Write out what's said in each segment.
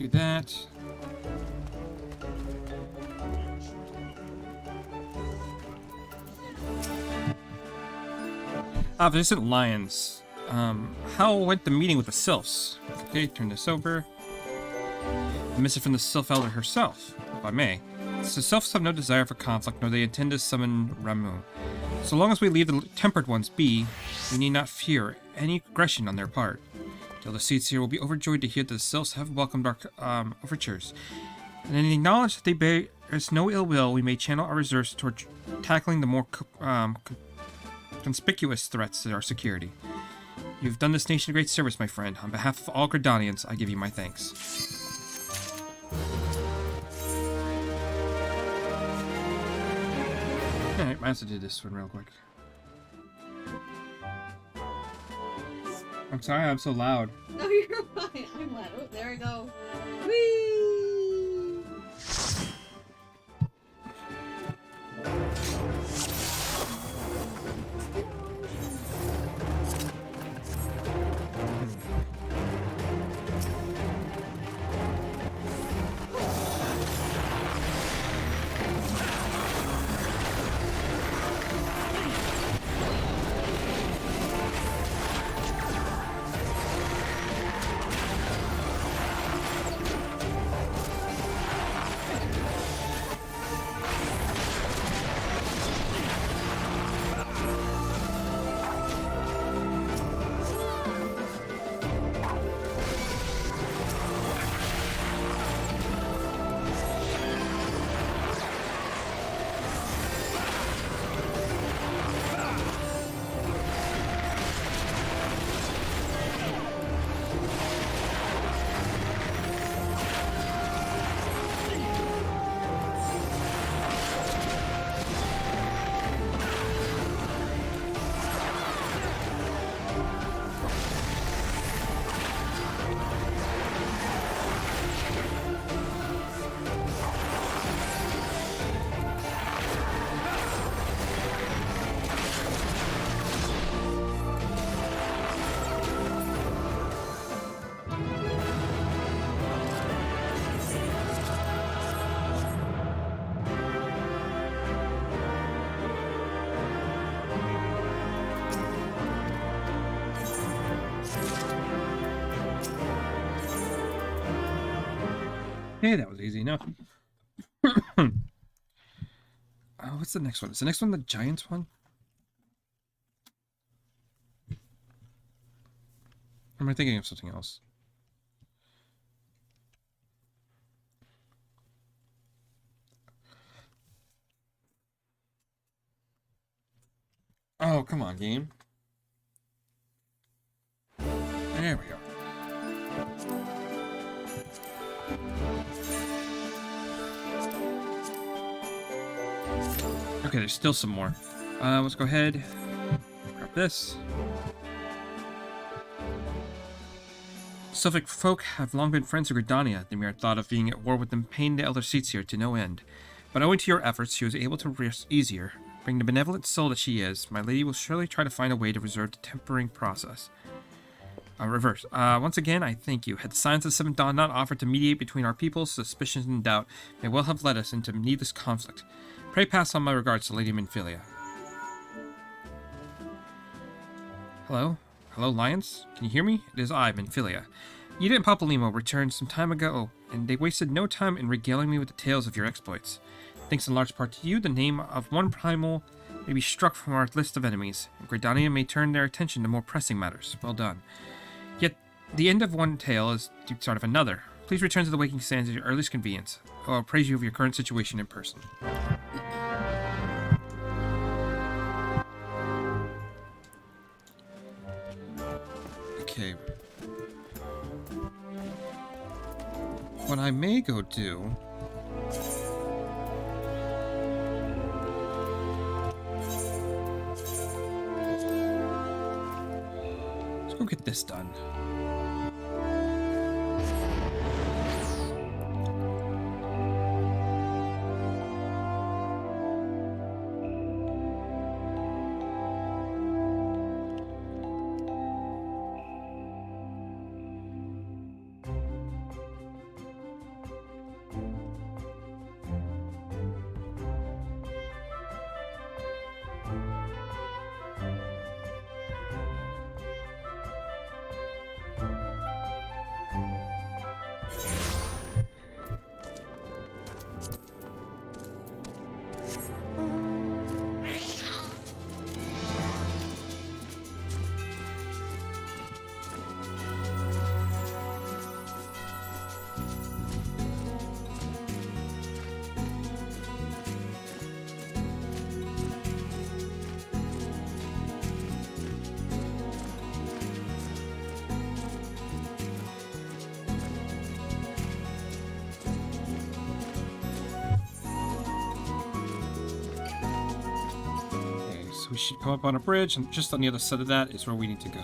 Do that. Ah, Vincent Lyons. How went the meeting with the sylphs? Okay, turn this over. A message from the sylph elder herself, if I may. The sylphs have no desire for conflict, nor they intend to summon Ramu. So long as we leave the tempered ones be, we need not fear any aggression on their part. The elder seats here will be overjoyed to hear that the sylphs have welcomed our overtures. And in the knowledge that they bear us no ill will, we may channel our reserves toward tackling the more conspicuous threats to our security. You've done this nation a great service, my friend. On behalf of all Gridanians, I give you my thanks. Alright, I have to do this one real quick. I'm sorry I'm so loud. No, you're fine. I'm loud. Oh, there we go. Whee! Hey, that was easy enough. What's the next one? Is the next one the Giants one? Or am I thinking of something else? Oh, come on, game. There we go. Okay, there's still some more. Let's go ahead. Grab this. Sylphic folk have long been friends of Gridania. The mere thought of being at war with them pained the elder seats here to no end. But owing to your efforts, she was able to rest easier. Being the benevolent soul that she is, my lady will surely try to find a way to reserve the tempering process. Reverse. Once again, I thank you. Had the signs of the Seventh Dawn not offered to mediate between our peoples, suspicion and doubt may well have led us into needless conflict. Pray pass on my regards to Lady Minfilia. Hello? Hello, Lions? Can you hear me? It is I, Minfilia. Ida and Papalymo returned some time ago, and they wasted no time in regaling me with the tales of your exploits. Thanks in large part to you, the name of one primal may be struck from our list of enemies, and Gridania may turn their attention to more pressing matters. Well done. Yet, the end of one tale is the start of another. Please return to the Waking Sands at your earliest convenience. I will praise you of your current situation in person. Okay. What I may go do... Let's go get this done. we should come up on a bridge, and just on the other side of that is where we need to go.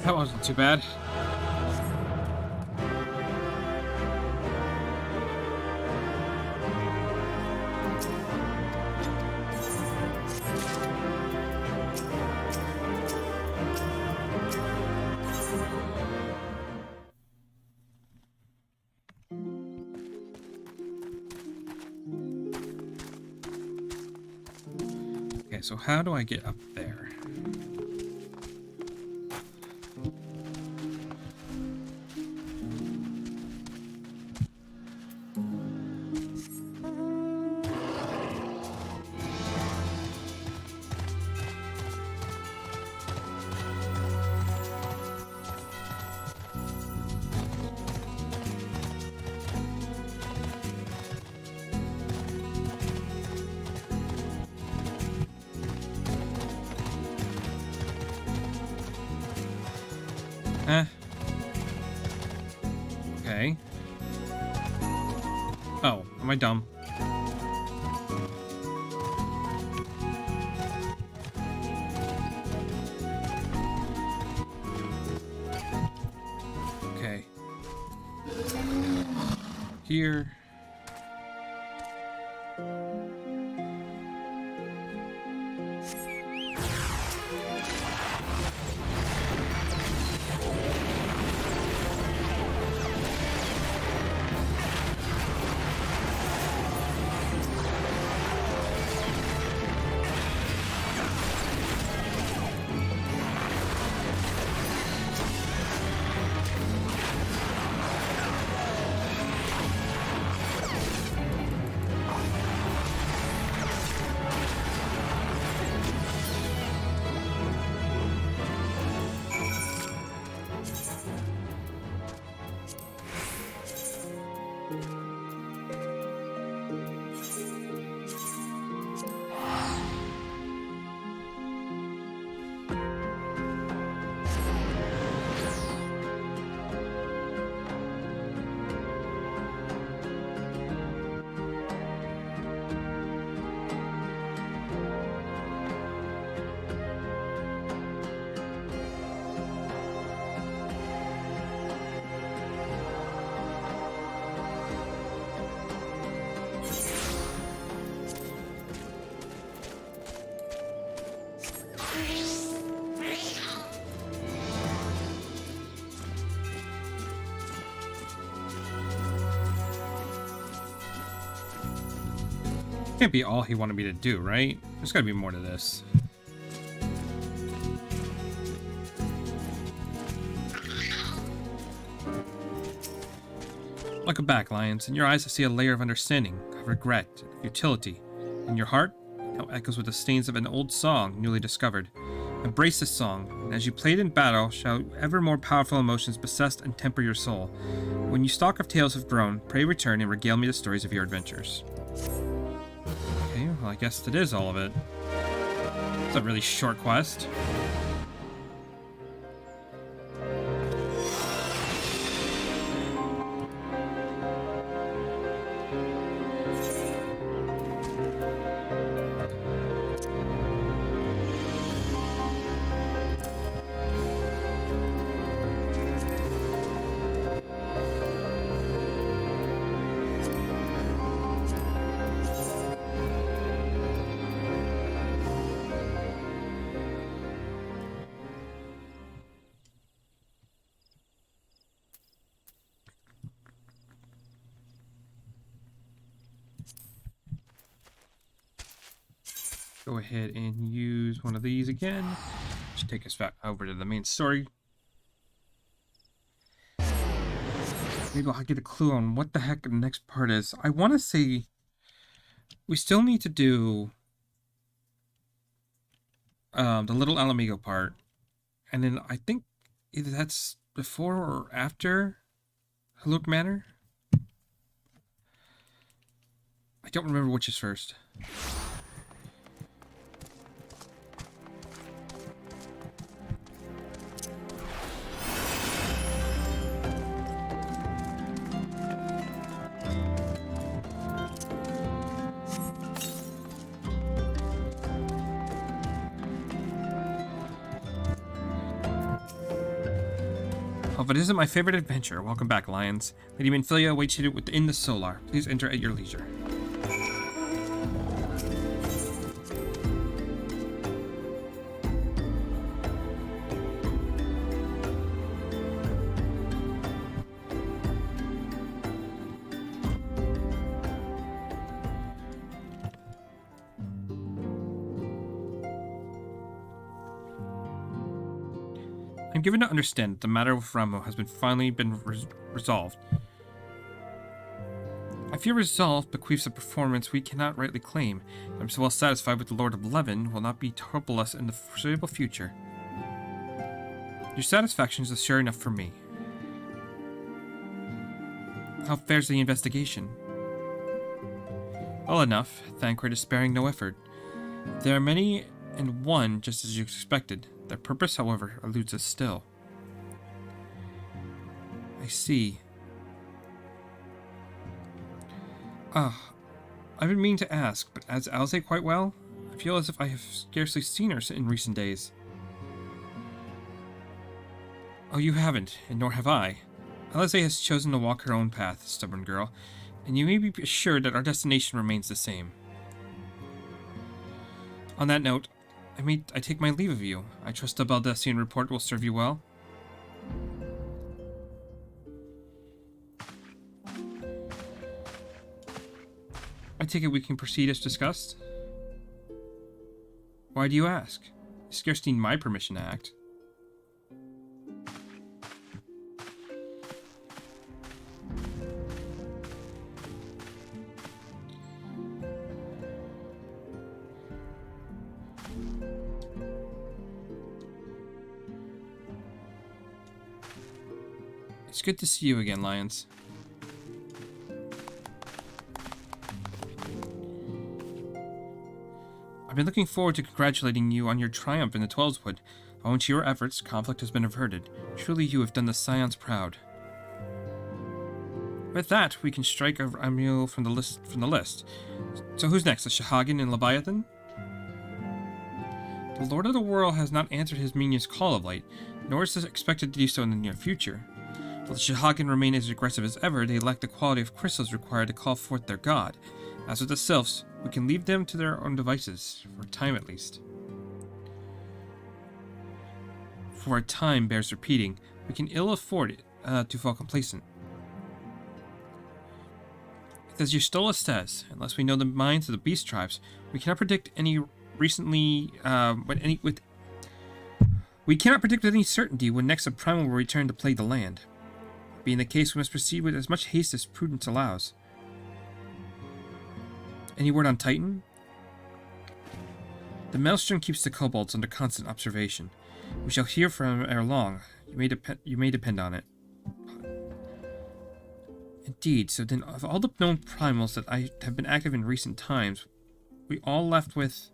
That wasn't too bad. Okay, so how do I get up there? Okay. Oh, am I dumb? Okay. Here. Can't be all he wanted me to do, right? There's gotta be more to this. Look back, Lions. In your eyes I see a layer of understanding, of regret, of futility. In your heart, it now echoes with the stains of an old song newly discovered. Embrace this song, and as you play it in battle, shall ever more powerful emotions possess and temper your soul. When your stock of tales have grown, pray return and regale me the stories of your adventures. Okay, well, I guess that is all of it. It's a really short quest. Go ahead and use one of these again. Should take us back over to the main story. Maybe I'll get a clue on what the heck the next part is. I want to say we still need to do the Little Alamigo part. And then I think either that's before or after Haluk Manor. I don't remember which is first. Oh, but it isn't my favorite adventure. Welcome back, Lions. Lady Minfilia awaits you within the Solar. Please enter at your leisure. I'm given to understand that the matter with Ramo has finally been resolved. I fear resolve bequeaths a performance we cannot rightly claim. I'm so well satisfied with the Lord of Levin will not be trouble us in the foreseeable future. Your satisfaction is sure enough for me. How fares the investigation? Well enough, Thancred is sparing no effort. There are many and one just as you expected. Their purpose, however, eludes us still. I see. Ah, I've been meaning to ask, but as Alze quite well? I feel as if I have scarcely seen her in recent days. Oh, you haven't, and nor have I. Alize has chosen to walk her own path, stubborn girl, and you may be assured that our destination remains the same. On that note, I take my leave of you. I trust the Baldessian report will serve you well. I take it we can proceed as discussed? Why do you ask? You scarce need my permission to act. It's good to see you again, Lions. I've been looking forward to congratulating you on your triumph in the Twelveswood. Owing to your efforts, conflict has been averted. Truly you have done the Scions proud. With that, we can strike a Amul from the list. So who's next? The Shahagin and Leviathan? The Lord of the World has not answered his minion's call of late, nor is expected to do so in the near future. While the Shahagin remain as aggressive as ever, they lack the quality of crystals required to call forth their god. As with the Sylphs, we can leave them to their own devices, for a time at least. For a time bears repeating. We can ill afford it to fall complacent. As your Stola says, unless we know the minds of the beast tribes, we cannot predict any we cannot predict with any certainty when next a primal will return to plague the land. Being the case, we must proceed with as much haste as prudence allows. Any word on Titan? The Maelstrom keeps the kobolds under constant observation. We shall hear from him ere long. You may depend on it. Indeed, so then of all the known primals that have been active in recent times, we all left with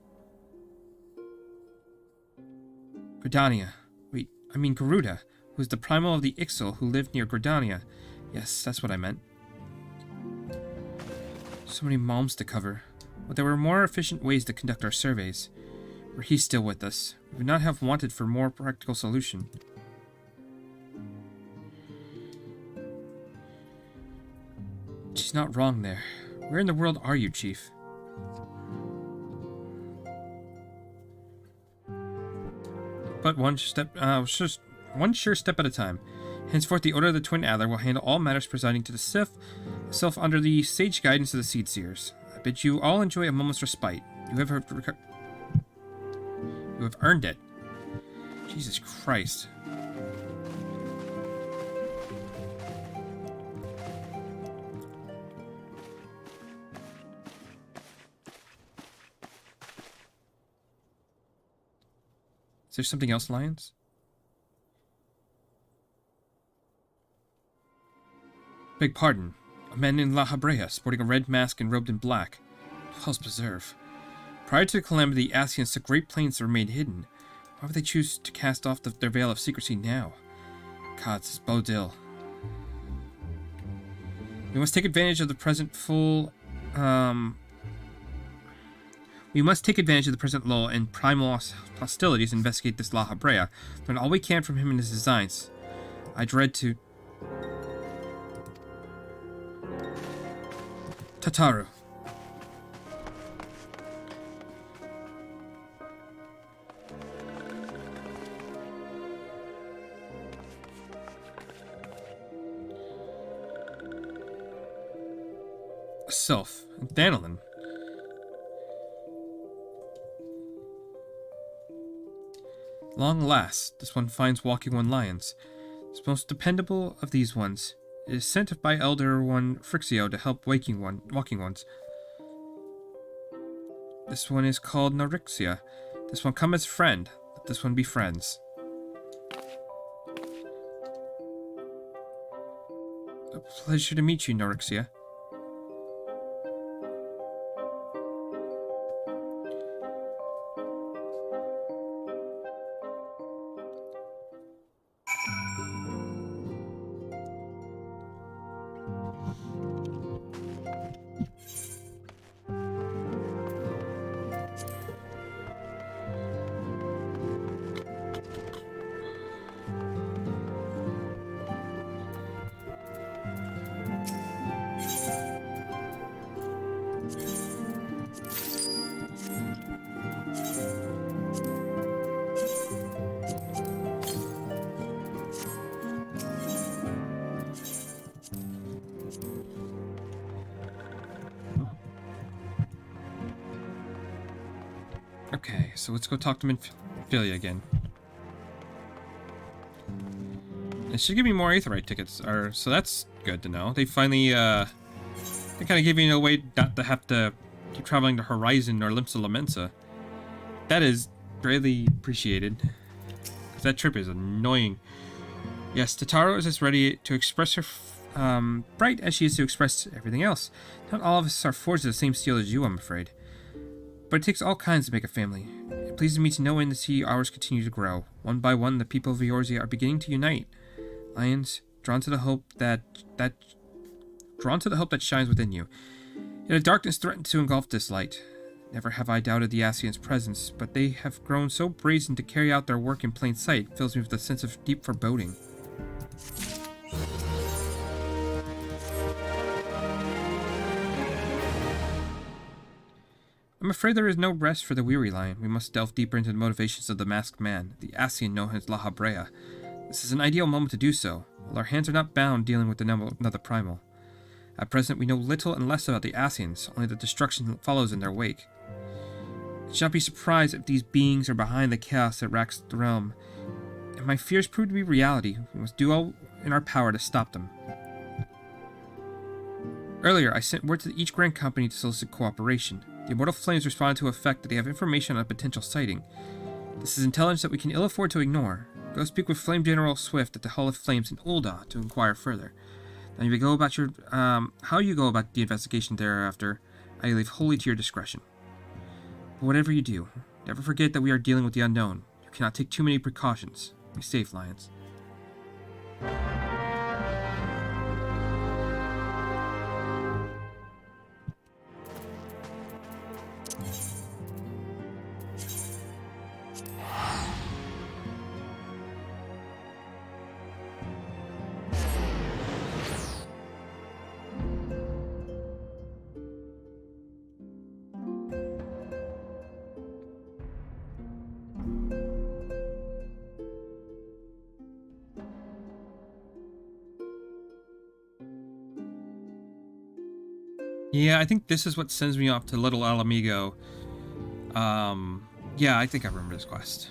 Gridania. Garuda, who is the primal of the Ixal who lived near Gridania. Yes, that's what I meant. So many malms to cover. But there were more efficient ways to conduct our surveys. Were he still with us, we would not have wanted for more practical solution. She's not wrong there. Where in the world are you, Chief? But one sure step at a time. Henceforth, the Order of the Twin Adler will handle all matters presiding to the Sylph under the sage guidance of the Seed Seers. I bid you all enjoy a moment's respite. You have earned it. Jesus Christ. Is there something else, Lions? Beg pardon. A man in La Habrea, sporting a red mask and robed in black. Dwell's preserve. Prior to the calamity, the Asians took great pains to remain hidden. Why would they choose to cast off their veil of secrecy now? God, this is Bodil. We must take advantage of the present lull in primal hostilities and investigate this La Habrea. Learn all we can from him and his designs. I dread to... Tataru. Sylph. Danilin. Long last, this one finds walking one lions. It's most dependable of these ones. It is sent by Elder One Frixio to help walking ones. This one is called Norixia. This one come as friend. Let this one be friends. A pleasure to meet you, Norixia. Okay, so let's go talk to Minfilia again. It should give me more Aetheryte tickets, so that's good to know. They finally, they kind of give you a way not to have to keep traveling to Horizon or Limsa Lamensa. That is greatly appreciated. Because that trip is annoying. Yes, Tataro is as ready to express her bright as she is to express everything else. Not all of us are forged of the same steel as you, I'm afraid. But it takes all kinds to make a family. It pleases me to know and to see ours continue to grow. One by one, the people of Eorzea are beginning to unite. Lions, drawn to the hope that shines within you. Yet a darkness threatens to engulf this light. Never have I doubted the Ascians' presence, but they have grown so brazen to carry out their work in plain sight fills me with a sense of deep foreboding. I'm afraid there is no rest for the weary lion. We must delve deeper into the motivations of the masked man, the Ascian known as La Habrea. This is an ideal moment to do so, while our hands are not bound dealing with another primal. At present, we know little and less about the Ascians, only that destruction follows in their wake. I shall not be surprised if these beings are behind the chaos that racks the realm. If my fears prove to be reality, we must do all in our power to stop them. Earlier, I sent word to each Grand Company to solicit cooperation. The Immortal Flames responded to the effect that they have information on a potential sighting. This is intelligence that we can ill afford to ignore. Go speak with Flame General Swift at the Hall of Flames in Ul'dah to inquire further. Now you go about your, how you go about the investigation thereafter, I leave wholly to your discretion. But whatever you do, never forget that we are dealing with the unknown. You cannot take too many precautions. Be safe, Lions. Yeah, I think this is what sends me off to Little Alamigo. Yeah, I think I remember this quest.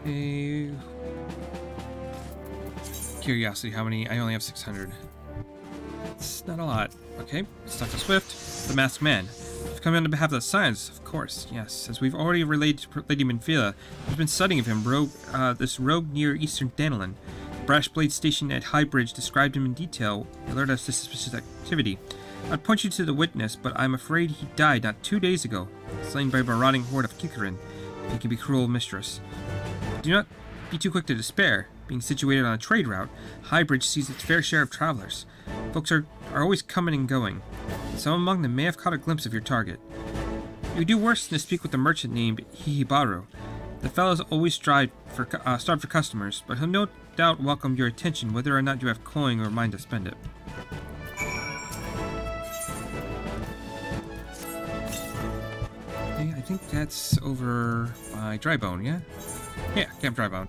Okay. Curiosity, how many? I only have 600. It's not a lot. Okay, let's talk to Swift, the masked man. You've come in on behalf of the science, of course, yes. As we've already relayed to Lady Minfilia, there's been studying of him, this rogue near eastern Danelin. The Brashblade station at High Bridge described him in detail, alerted us to suspicious activity. I'd point you to the witness, but I'm afraid he died not 2 days ago, slain by a marauding horde of Kikarin. He can be cruel mistress. Do not be too quick to despair. Being situated on a trade route, Highbridge sees its fair share of travelers. Folks are always coming and going. Some among them may have caught a glimpse of your target. You would do worse than to speak with a merchant named Hihibaru. The fellow's always starved for customers, but he'll no doubt welcome your attention whether or not you have coin or mind to spend it. Okay, I think that's over by Drybone, yeah? Yeah, Camp Drybone.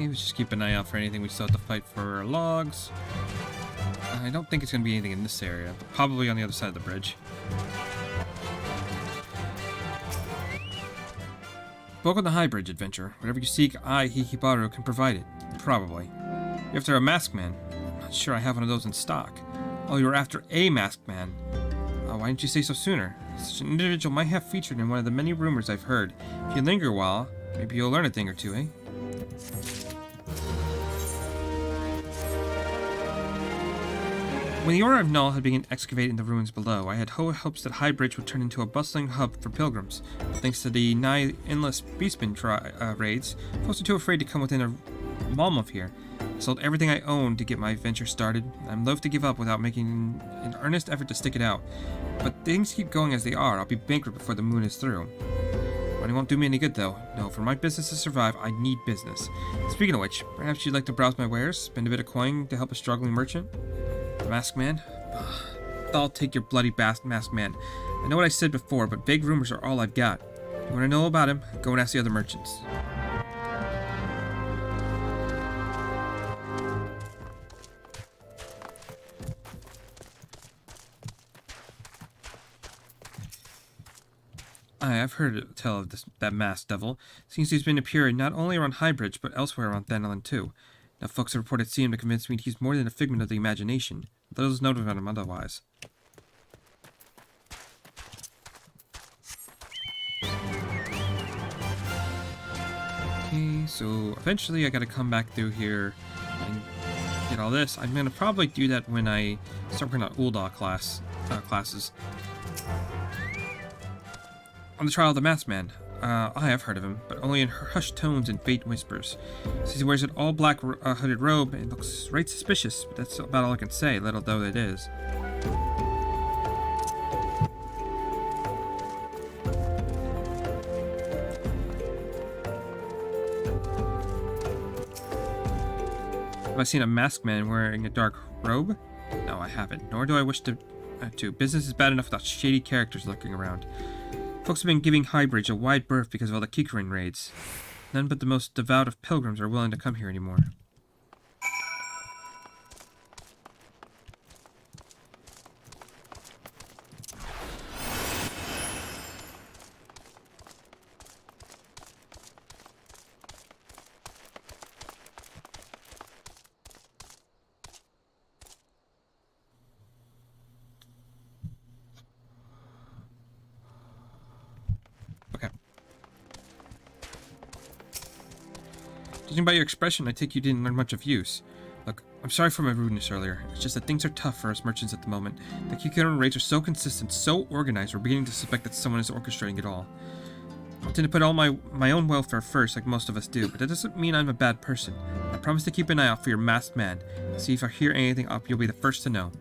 Okay, let's just keep an eye out for anything we still have to fight for logs. I don't think it's going to be anything in this area, but probably on the other side of the bridge. Welcome to High Bridge Adventure. Whatever you seek, I, Hikibaru, can provide it. Probably. You're after a masked man. I'm not sure I have one of those in stock. Oh, you're after a masked man. Why didn't you say so sooner? Such an individual might have featured in one of the many rumors I've heard. If you linger a while, maybe you'll learn a thing or two, eh? When the Order of Null had begun excavating the ruins below, I had hopes that High Bridge would turn into a bustling hub for pilgrims. But thanks to the nigh endless beastmen raids, folks are too afraid to come within a mile of here. I sold everything I owned to get my venture started. I'm loath to give up without making an earnest effort to stick it out. But things keep going as they are. I'll be bankrupt before the moon is through. Money won't do me any good, though. No, for my business to survive, I need business. Speaking of which, perhaps you'd like to browse my wares, spend a bit of coin to help a struggling merchant? Masked man? I'll take your bloody masked man. I know what I said before, but vague rumors are all I've got. You want to know about him? Go and ask the other merchants. I've heard tell of that masked devil. Seems he's been appearing not only around Highbridge, but elsewhere around Thanalin too. Now folks have reported seeing him to convince me he's more than a figment of the imagination. Those know about him otherwise. Okay, so eventually I gotta come back through here and get all this. I'm gonna probably do that when I start working on Ulda classes. On the trial of the masked man. I have heard of him, but only in hushed tones and faint whispers. Says he wears an all-black hooded robe and looks right suspicious, but that's about all I can say, little though it is. Have I seen a masked man wearing a dark robe? No, I haven't, nor do I wish to. Business is bad enough without shady characters lurking around. Folks have been giving Highbridge a wide berth because of all the Kikurin raids. None but the most devout of pilgrims are willing to come here anymore. Okay. Judging by your expression, I take you didn't learn much of use. Look, I'm sorry for my rudeness earlier. It's just that things are tough for us merchants at the moment. The Kikurin raids are so consistent, so organized, we're beginning to suspect that someone is orchestrating it all. I tend to put all my own welfare first, like most of us do, but that doesn't mean I'm a bad person. I promise to keep an eye out for your masked man. See if I hear anything up, you'll be the first to know.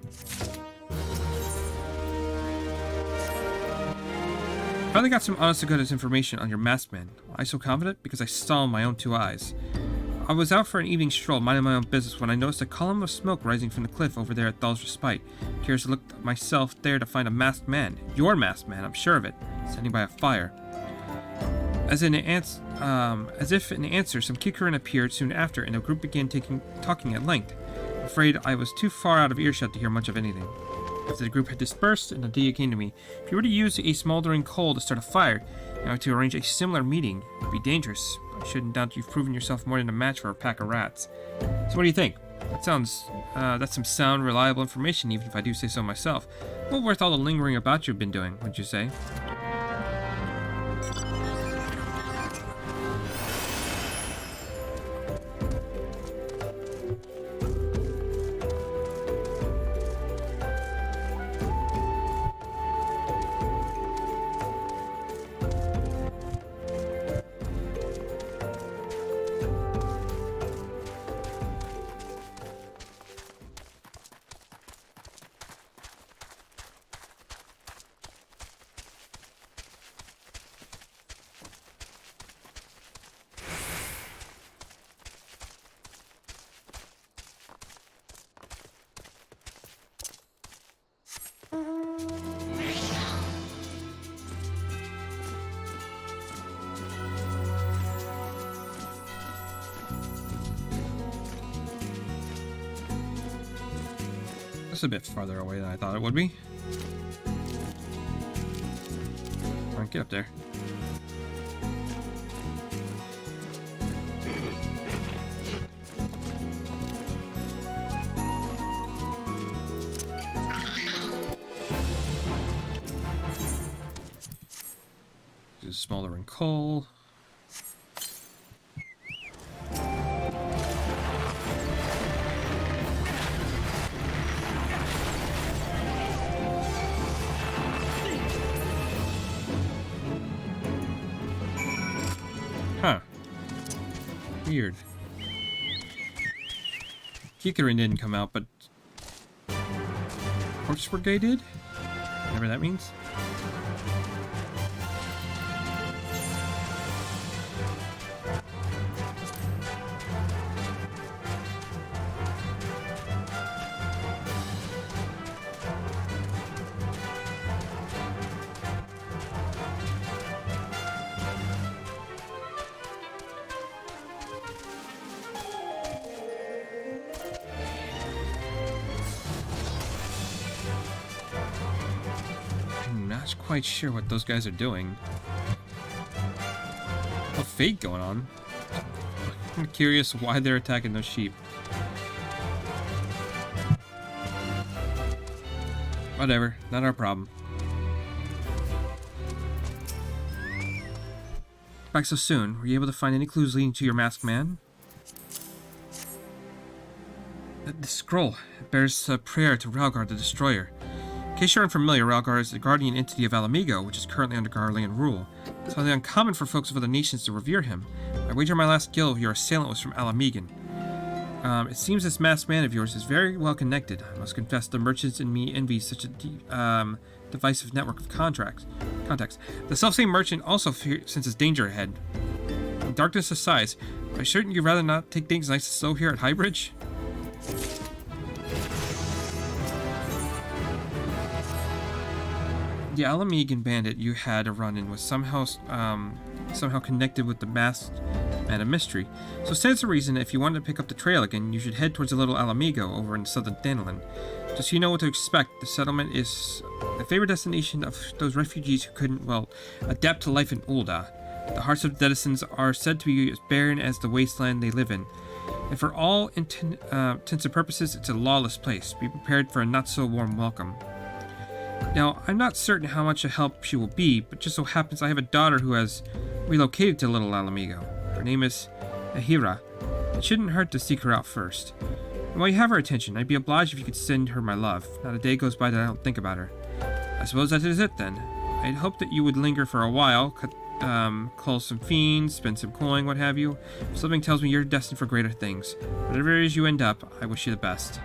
Finally got some honest to goodness information on your masked man. Why so confident? Because I saw in my own two eyes. I was out for an evening stroll, minding my own business, when I noticed a column of smoke rising from the cliff over there at Thal's Respite. Curious to look myself there to find a masked man. Your masked man, I'm sure of it. Standing by a fire. As if in answer, some Kikurin appeared soon after, and the group began talking at length. I'm afraid I was too far out of earshot to hear much of anything. After the group had dispersed, an idea came to me. If you were to use a smoldering coal to start a fire, now to arrange a similar meeting, it would be dangerous. I shouldn't doubt you've proven yourself more than a match for a pack of rats. So what do you think? That's some sound, reliable information, even if I do say so myself. Well worth all the lingering about you've been doing, wouldn't you say? That's a bit farther away than I thought it would be. Come on, get up there. Just smaller in coal. Huh. Weird. Kikarin didn't come out, but Corpse Brigade did? Whatever that means. Not quite sure what those guys are doing. A fate going on. I'm curious why they're attacking those sheep. Whatever, not our problem. Back so soon. Were you able to find any clues leading to your masked man? The scroll bears a prayer to Ralgar the Destroyer. In case you're unfamiliar, Ralgar is the guardian entity of Alamigo, which is currently under Garlean rule. It's highly uncommon for folks of other nations to revere him. I wager my last guild your assailant was from Alamigan. It seems this masked man of yours is very well connected. I must confess the merchants in me envy such a divisive network of contacts. The selfsame merchant also senses danger ahead. Darkness aside, why shouldn't you rather not take things nice and slow here at Highbridge? The Alamigan bandit you had a run-in was somehow connected with the masked man of mystery. So stands to reason if you wanted to pick up the trail again, you should head towards the little Alamigo over in southern Thanalan. Just so you know what to expect, the settlement is the favorite destination of those refugees who couldn't, well, adapt to life in Ul'dah. The hearts of the denizens are said to be as barren as the wasteland they live in. And for all intents and purposes, it's a lawless place. Be prepared for a not-so-warm welcome. Now, I'm not certain how much a help she will be, but just so happens I have a daughter who has relocated to Little Alamigo. Her name is Ahira. It shouldn't hurt to seek her out first. And while you have her attention, I'd be obliged if you could send her my love. Not a day goes by that I don't think about her. I suppose that is it then. I'd hoped that you would linger for a while, cull some fiends, spend some coin, what have you. Something tells me you're destined for greater things. Whatever it is you end up, I wish you the best.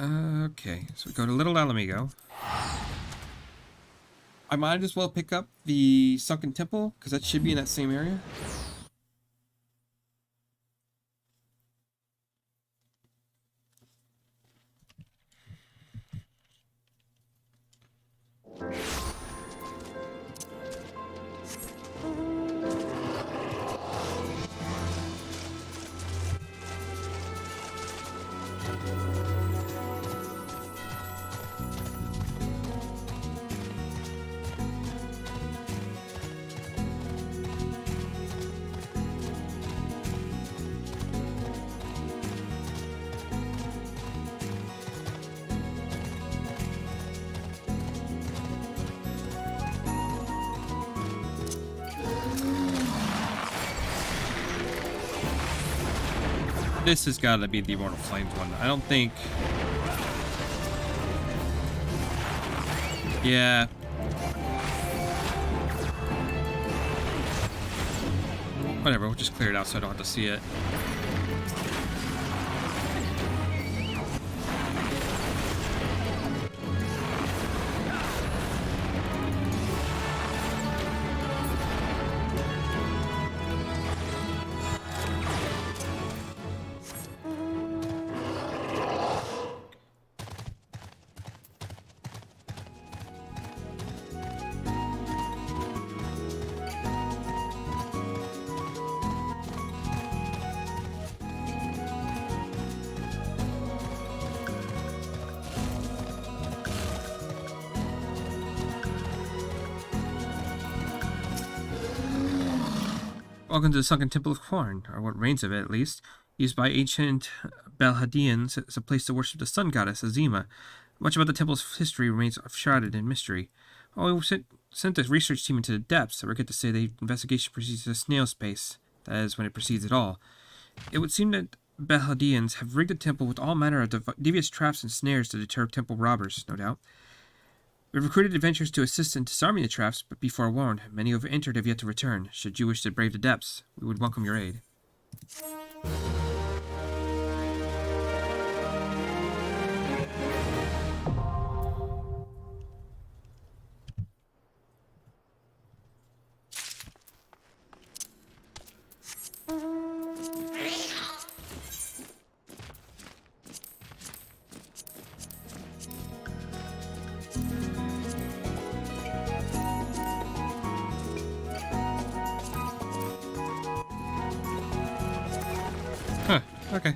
Okay, so we go to Little Alamigo. I might as well pick up the Sunken Temple, because that should be in that same area. This has got to be the Immortal Flames one. I don't think... Yeah. Whatever, we'll just clear it out so I don't have to see it. Welcome to the Sunken Temple of Corn, or what remains of it at least, used by ancient Balhadians as a place to worship the sun goddess Azima. Much about the temple's history remains shrouded in mystery. Oh, we sent the research team into the depths, I forget to say the investigation proceeds at a snail's pace. That is, when it proceeds at all. It would seem that Balhadians have rigged the temple with all manner of devious traps and snares to deter temple robbers, no doubt. We've recruited adventurers to assist in disarming the traps, but be forewarned, many who have entered have yet to return. Should you wish to brave the depths, we would welcome your aid. Huh, okay.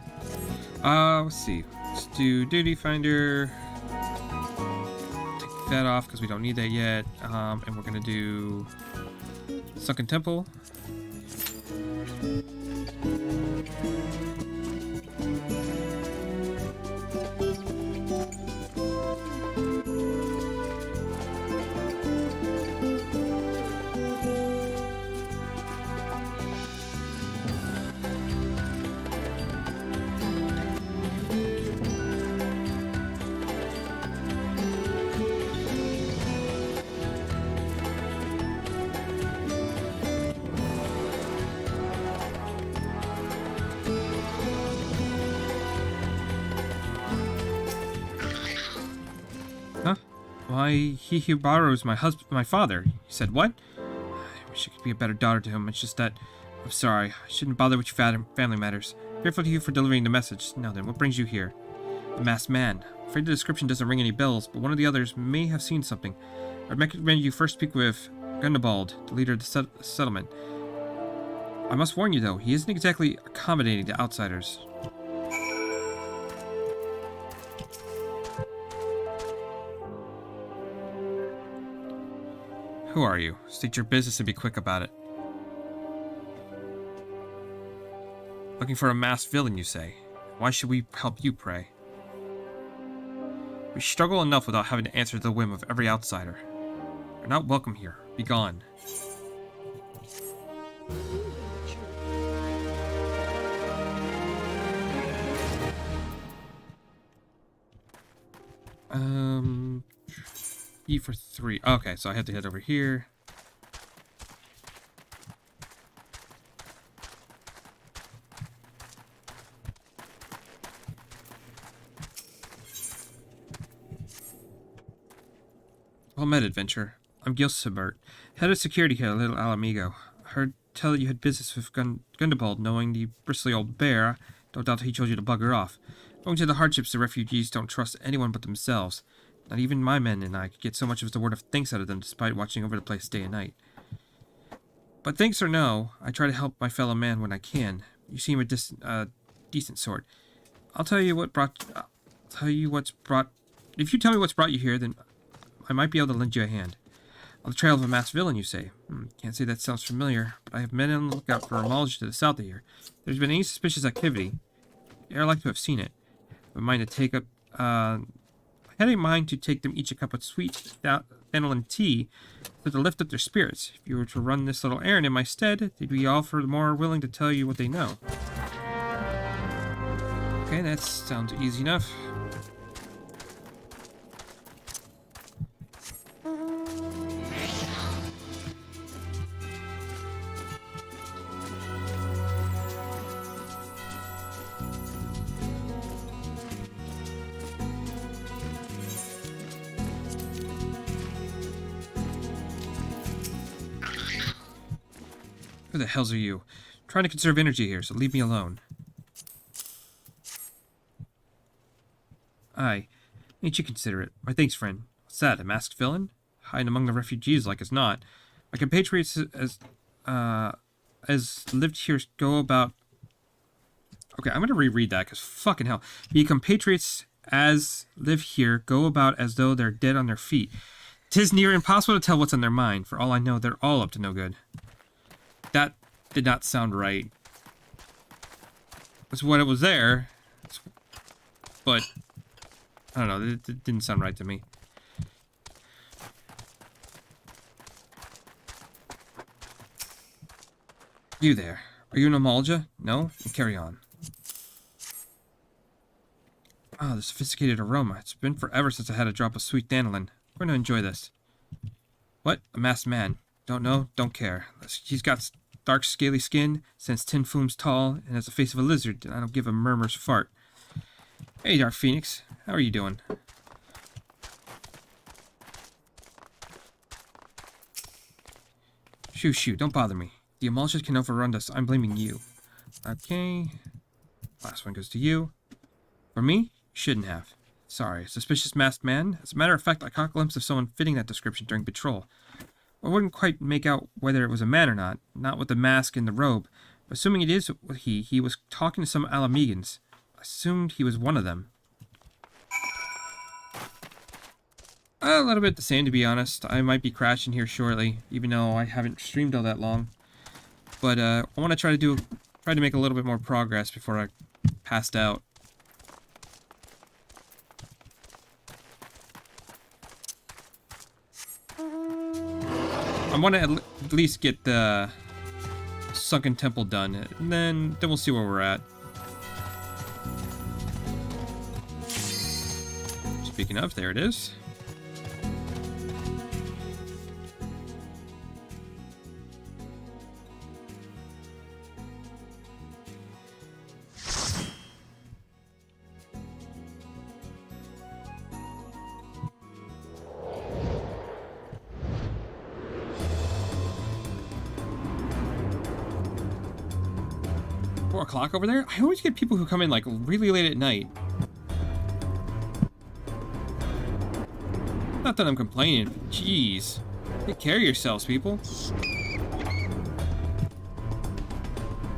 Let's see. Let's do Duty Finder. Take that off because we don't need that yet. And we're gonna do Sunken Temple. Huh? Why, he who borrows my father. You said what? I wish I could be a better daughter to him. It's just that, I'm sorry. I shouldn't bother with your family matters. Grateful to you for delivering the message. Now then, what brings you here? The masked man. Afraid the description doesn't ring any bells, but one of the others may have seen something. I'd recommend you first speak with Gundabald, the leader of the settlement. I must warn you, though, he isn't exactly accommodating to outsiders. Who are you? State your business and be quick about it. Looking for a masked villain, you say? Why should we help you, pray? We struggle enough without having to answer to the whim of every outsider. You're not welcome here. Be gone. E for 3. Okay, so I have to head over here. Well met, adventurer. I'm Gilsibert, head of security here at Little Alamigo. I heard tell that you had business with Gundabald, knowing the bristly old bear. Don't doubt he told you to bugger off. Owing to the hardships, the refugees don't trust anyone but themselves. Not even my men and I could get so much as a word of thanks out of them despite watching over the place day and night. But thanks or no, I try to help my fellow man when I can. You seem a decent sort. If you tell me what's brought you here, then I might be able to lend you a hand. On the trail of a masked villain, you say. Can't say that sounds familiar, but I have men on the lookout for a knowledge to the south of here. If there's been any suspicious activity, I'd like to have seen it. I had in mind to take them each a cup of sweet vanillin tea to lift up their spirits. If you were to run this little errand in my stead, they'd be all for the more willing to tell you what they know. Okay, that sounds easy enough. Who the hells are you? I'm trying to conserve energy here, so leave me alone. Aye. Ain't you considerate? Why, thanks, friend. What's that, a masked villain? Hiding among the refugees like as not. My compatriots as lived here go about... Okay, I'm gonna reread that, because fucking hell. The compatriots as live here go about as though they're dead on their feet. 'Tis near impossible to tell what's on their mind. For all I know, they're all up to no good. did not sound right. That's when it was there. But, I don't know, it didn't sound right to me. You there. Are you an Amalja? No? Carry on. Ah, the sophisticated aroma. It's been forever since I had a drop of sweet dandelion. I'm going to enjoy this. What? A masked man. Don't know, don't care. He's got dark, scaly skin, sends 10 fooms tall, and has the face of a lizard, and I don't give a murmur's fart. Hey, Dark Phoenix. How are you doing? Shoo, don't bother me. The Amaljas can overrun us. I'm blaming you. Okay. Last one goes to you. For me? You shouldn't have. Sorry. Suspicious masked man? As a matter of fact, I caught a glimpse of someone fitting that description during patrol. I wouldn't quite make out whether it was a man or not with the mask and the robe. But assuming it is he was talking to some Alamegans. I assumed he was one of them. A little bit the same, to be honest. I might be crashing here shortly, even though I haven't streamed all that long. But I want to try to make a little bit more progress before I passed out. I want to at least get the Sunken Temple done, and then we'll see where we're at. Speaking of, there it is. O'clock over there? I always get people who come in like really late at night. Not that I'm complaining. Jeez. Take care of yourselves, people.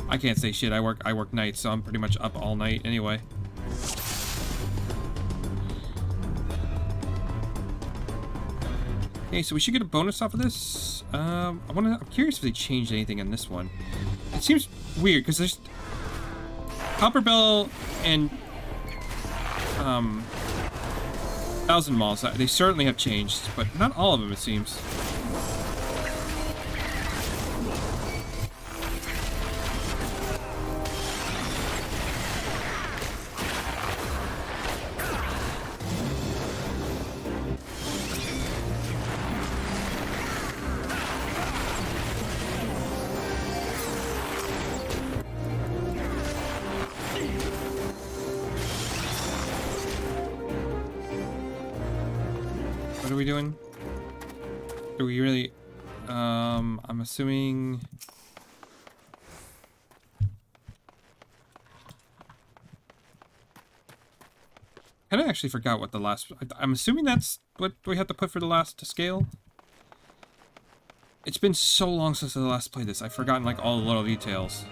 I can't say shit. I work nights, so I'm pretty much up all night anyway. Okay, so we should get a bonus off of this. I'm curious if they changed anything on this one. It seems weird because there's Copper Bell and Thousand Malls. They certainly have changed, but not all of them, it seems. What are we doing? Do we really... I'm assuming... I actually forgot what the last... I'm assuming that's what we have to put for the last to scale? It's been so long since I last played this, I've forgotten like all the little details.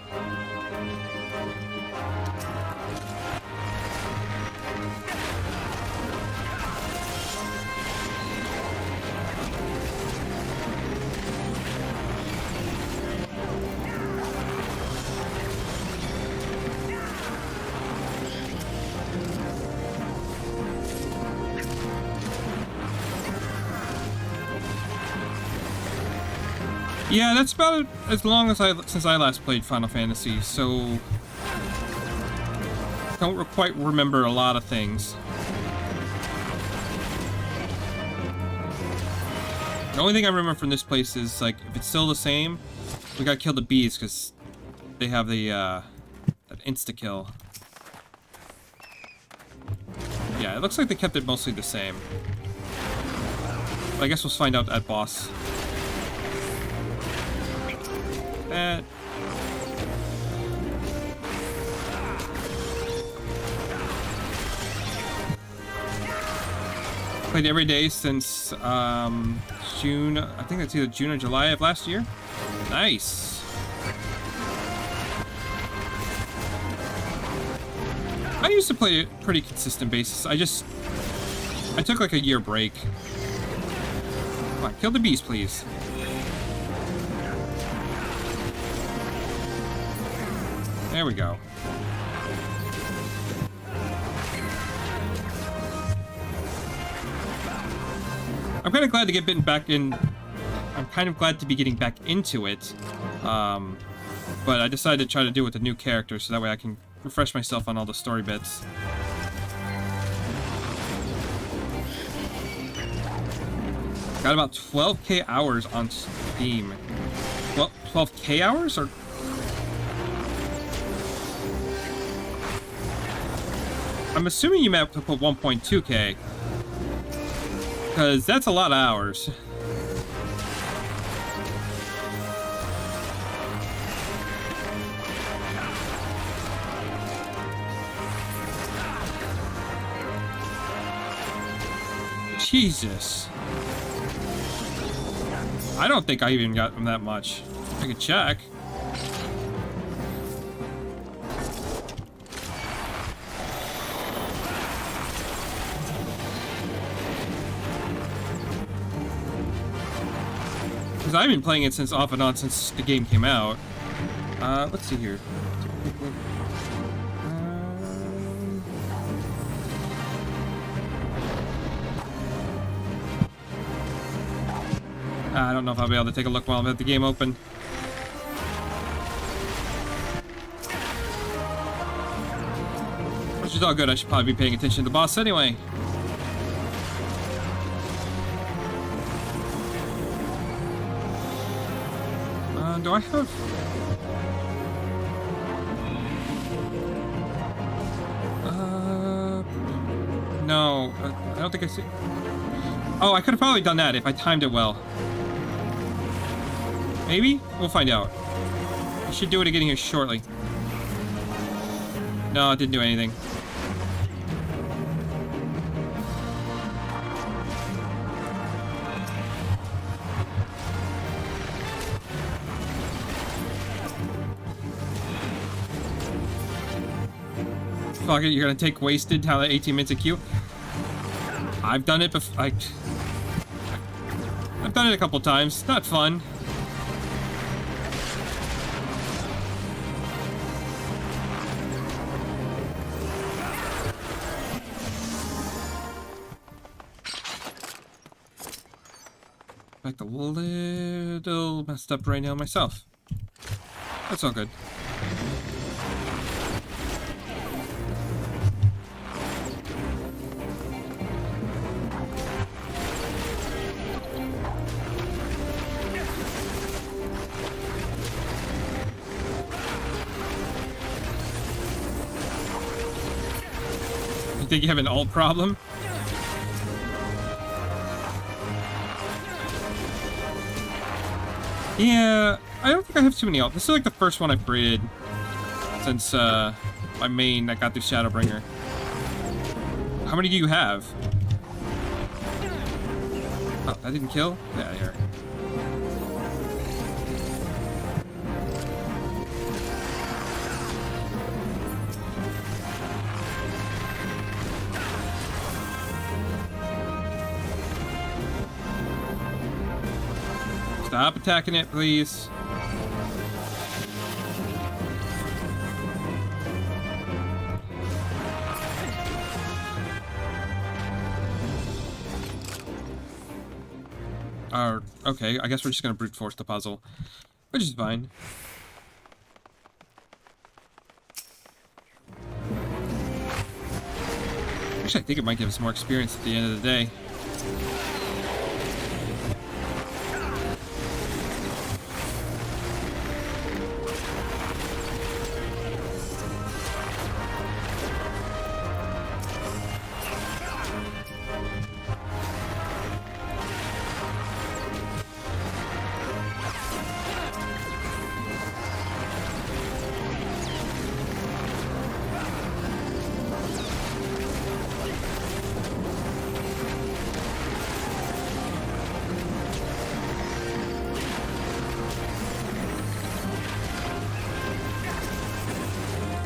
Yeah, that's about as long as since I last played Final Fantasy, so I don't quite remember a lot of things. The only thing I remember from this place is, like, if it's still the same, we gotta kill the bees because they have the that insta-kill. Yeah, it looks like they kept it mostly the same. But I guess we'll find out at boss. Played every day since June. I think that's either June or July of last year. Nice. I used to play a pretty consistent basis. I took like a year break. Come on, kill the bees, please. There we go. I'm kind of glad to get bitten back in. I'm kind of glad to be getting back into it. But I decided to try to do it with a new character so that way I can refresh myself on all the story bits. Got about 12k hours on Steam. Well, 12k hours? Or... I'm assuming you meant to put 1.2k. Because that's a lot of hours. Jesus. I don't think I even got them that much. I could check. Because I've been playing it since off and on since the game came out. Let's see here. I don't know if I'll be able to take a look while I'm at the game open. Which is all good. I should probably be paying attention to the boss anyway. Do I have... No. I don't think I see... Oh, I could have probably done that if I timed it well. Maybe? We'll find out. I should do it again here shortly. No, it didn't do anything. Fuck it, you're gonna take wasted down the 18 minutes of queue? I've done it before. I've done it a couple times. Not fun. Like a little messed up right now myself. That's all good. You think you have an alt problem? Yeah, I don't think I have too many alt. This is like the first one I've created since my main that got through Shadowbringer. How many do you have? Oh, that didn't kill? Yeah, here. Stop attacking it, please. Okay, I guess we're just gonna brute force the puzzle, which is fine. Actually, I think it might give us more experience at the end of the day.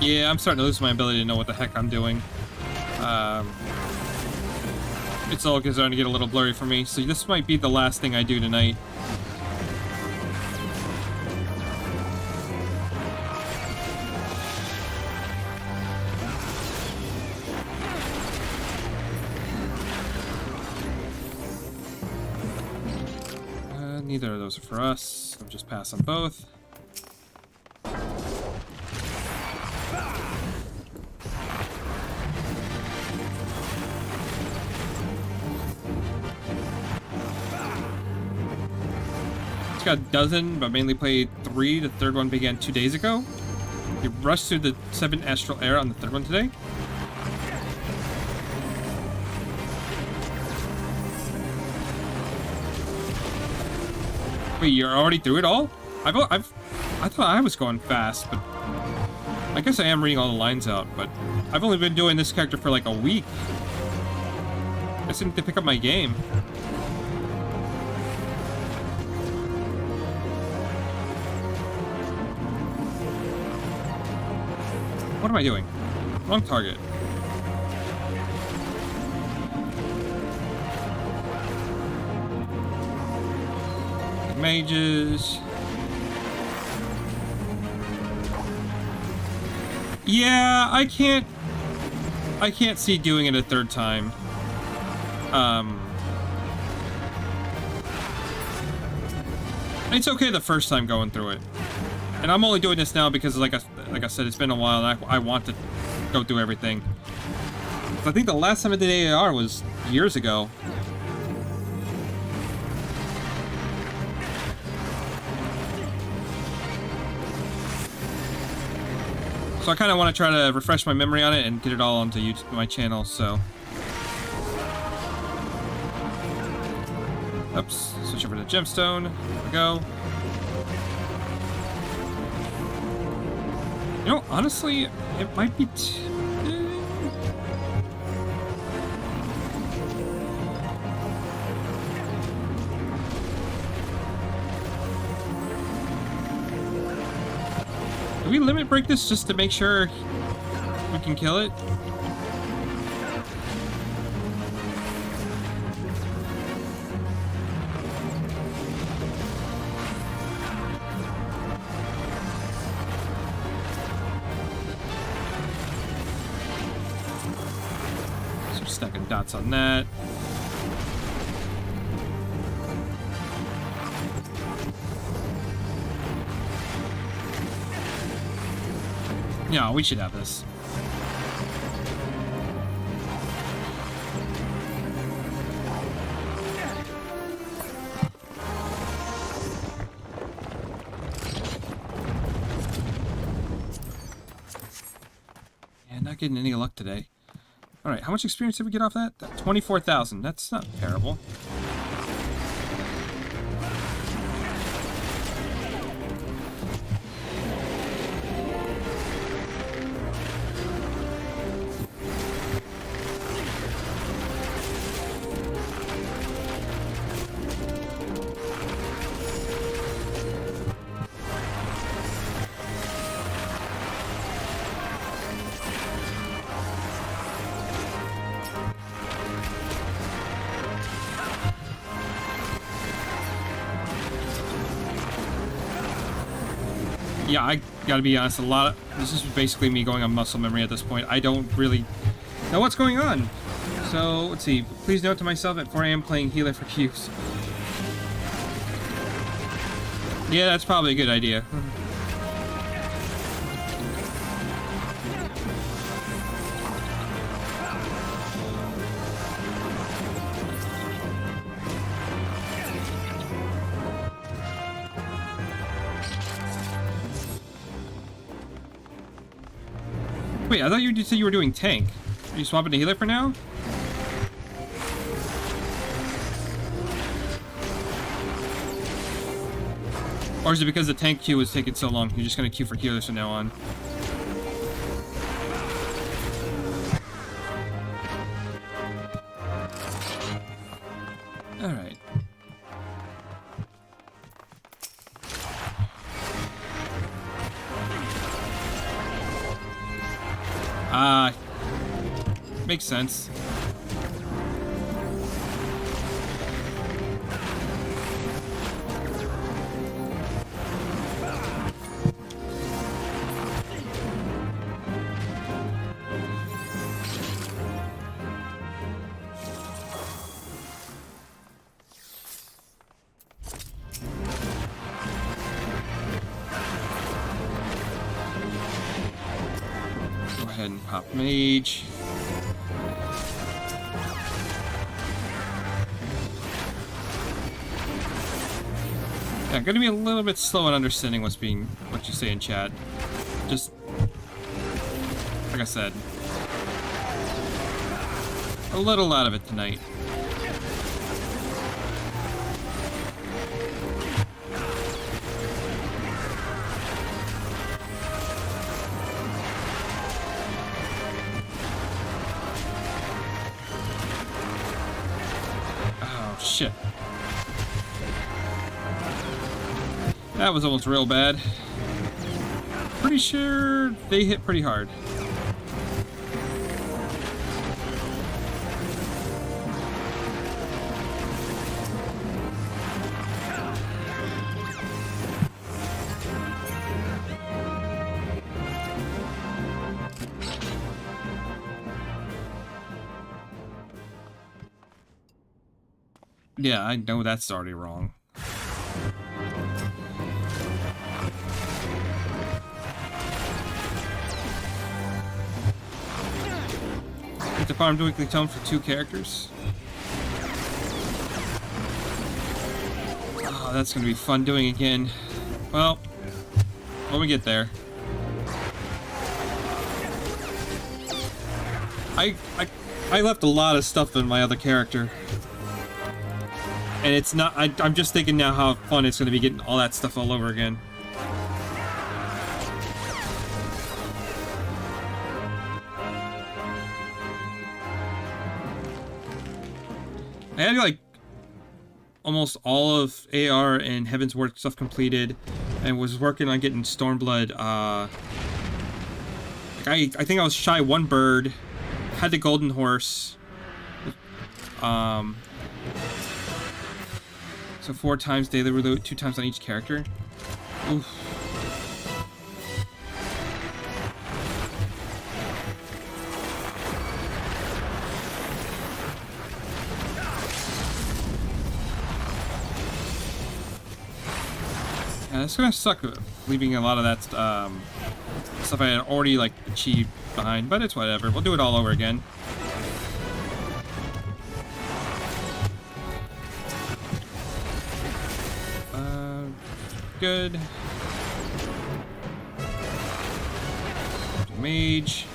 Yeah, I'm starting to lose my ability to know what the heck I'm doing. It's all starting to get a little blurry for me, so this might be the last thing I do tonight. Neither of those are for us. I'll just pass on both. It's got a dozen, but mainly played 3. The third one began 2 days ago. You rushed through the 7 astral air on the third one today. Wait, you're already through it all? I thought I was going fast, but I guess I am reading all the lines out, but I've only been doing this character for like a week. I just need to pick up my game. What am I doing? Wrong target. Mages. Yeah, I can't see doing it a third time. It's okay the first time going through it. And I'm only doing this now because like I said, it's been a while and I want to go through everything. I think the last time I did ARR was years ago. So I kind of want to try to refresh my memory on it and get it all onto YouTube, my channel, so. Oops, switch over to gemstone. There we go. You know, honestly, it might be Do we limit break this just to make sure we can kill it? So stacking dots on that. Yeah, we should have this. Yeah, not getting any luck today. Alright, how much experience did we get off that? 24,000. That's not terrible. Yeah, I gotta be honest, this is basically me going on muscle memory at this point. I don't really know what's going on. So, let's see. Please note to myself at 4 AM playing healer for Qs. Yeah, that's probably a good idea. Wait, I thought you said you were doing tank. Are you swapping to healer for now? Or is it because the tank queue was taking so long, you're just gonna queue for healers from now on? Alright. Makes sense. ahead and pop mage. Yeah, I'm gonna be a little bit slow in understanding what you say in chat. Just like I said, a little out of it tonight. Oh shit. That was almost real bad. Pretty sure they hit pretty hard. Yeah, I know that's already wrong. The farm doing weekly tone for 2 characters. Oh, that's gonna be fun doing again. Well, when we get there. I left a lot of stuff in my other character. And it's not, I'm just thinking now how fun it's gonna be getting all that stuff all over again. I had like almost all of AR and Heaven's Word stuff completed, and was working on getting Stormblood. I think I was shy 1 bird, had the Golden Horse. So 4 times daily reload, 2 times on each character. Oof. Yeah, it's gonna suck leaving a lot of that stuff I had already like achieved behind, but it's whatever. We'll do it all over again. Good. Mage.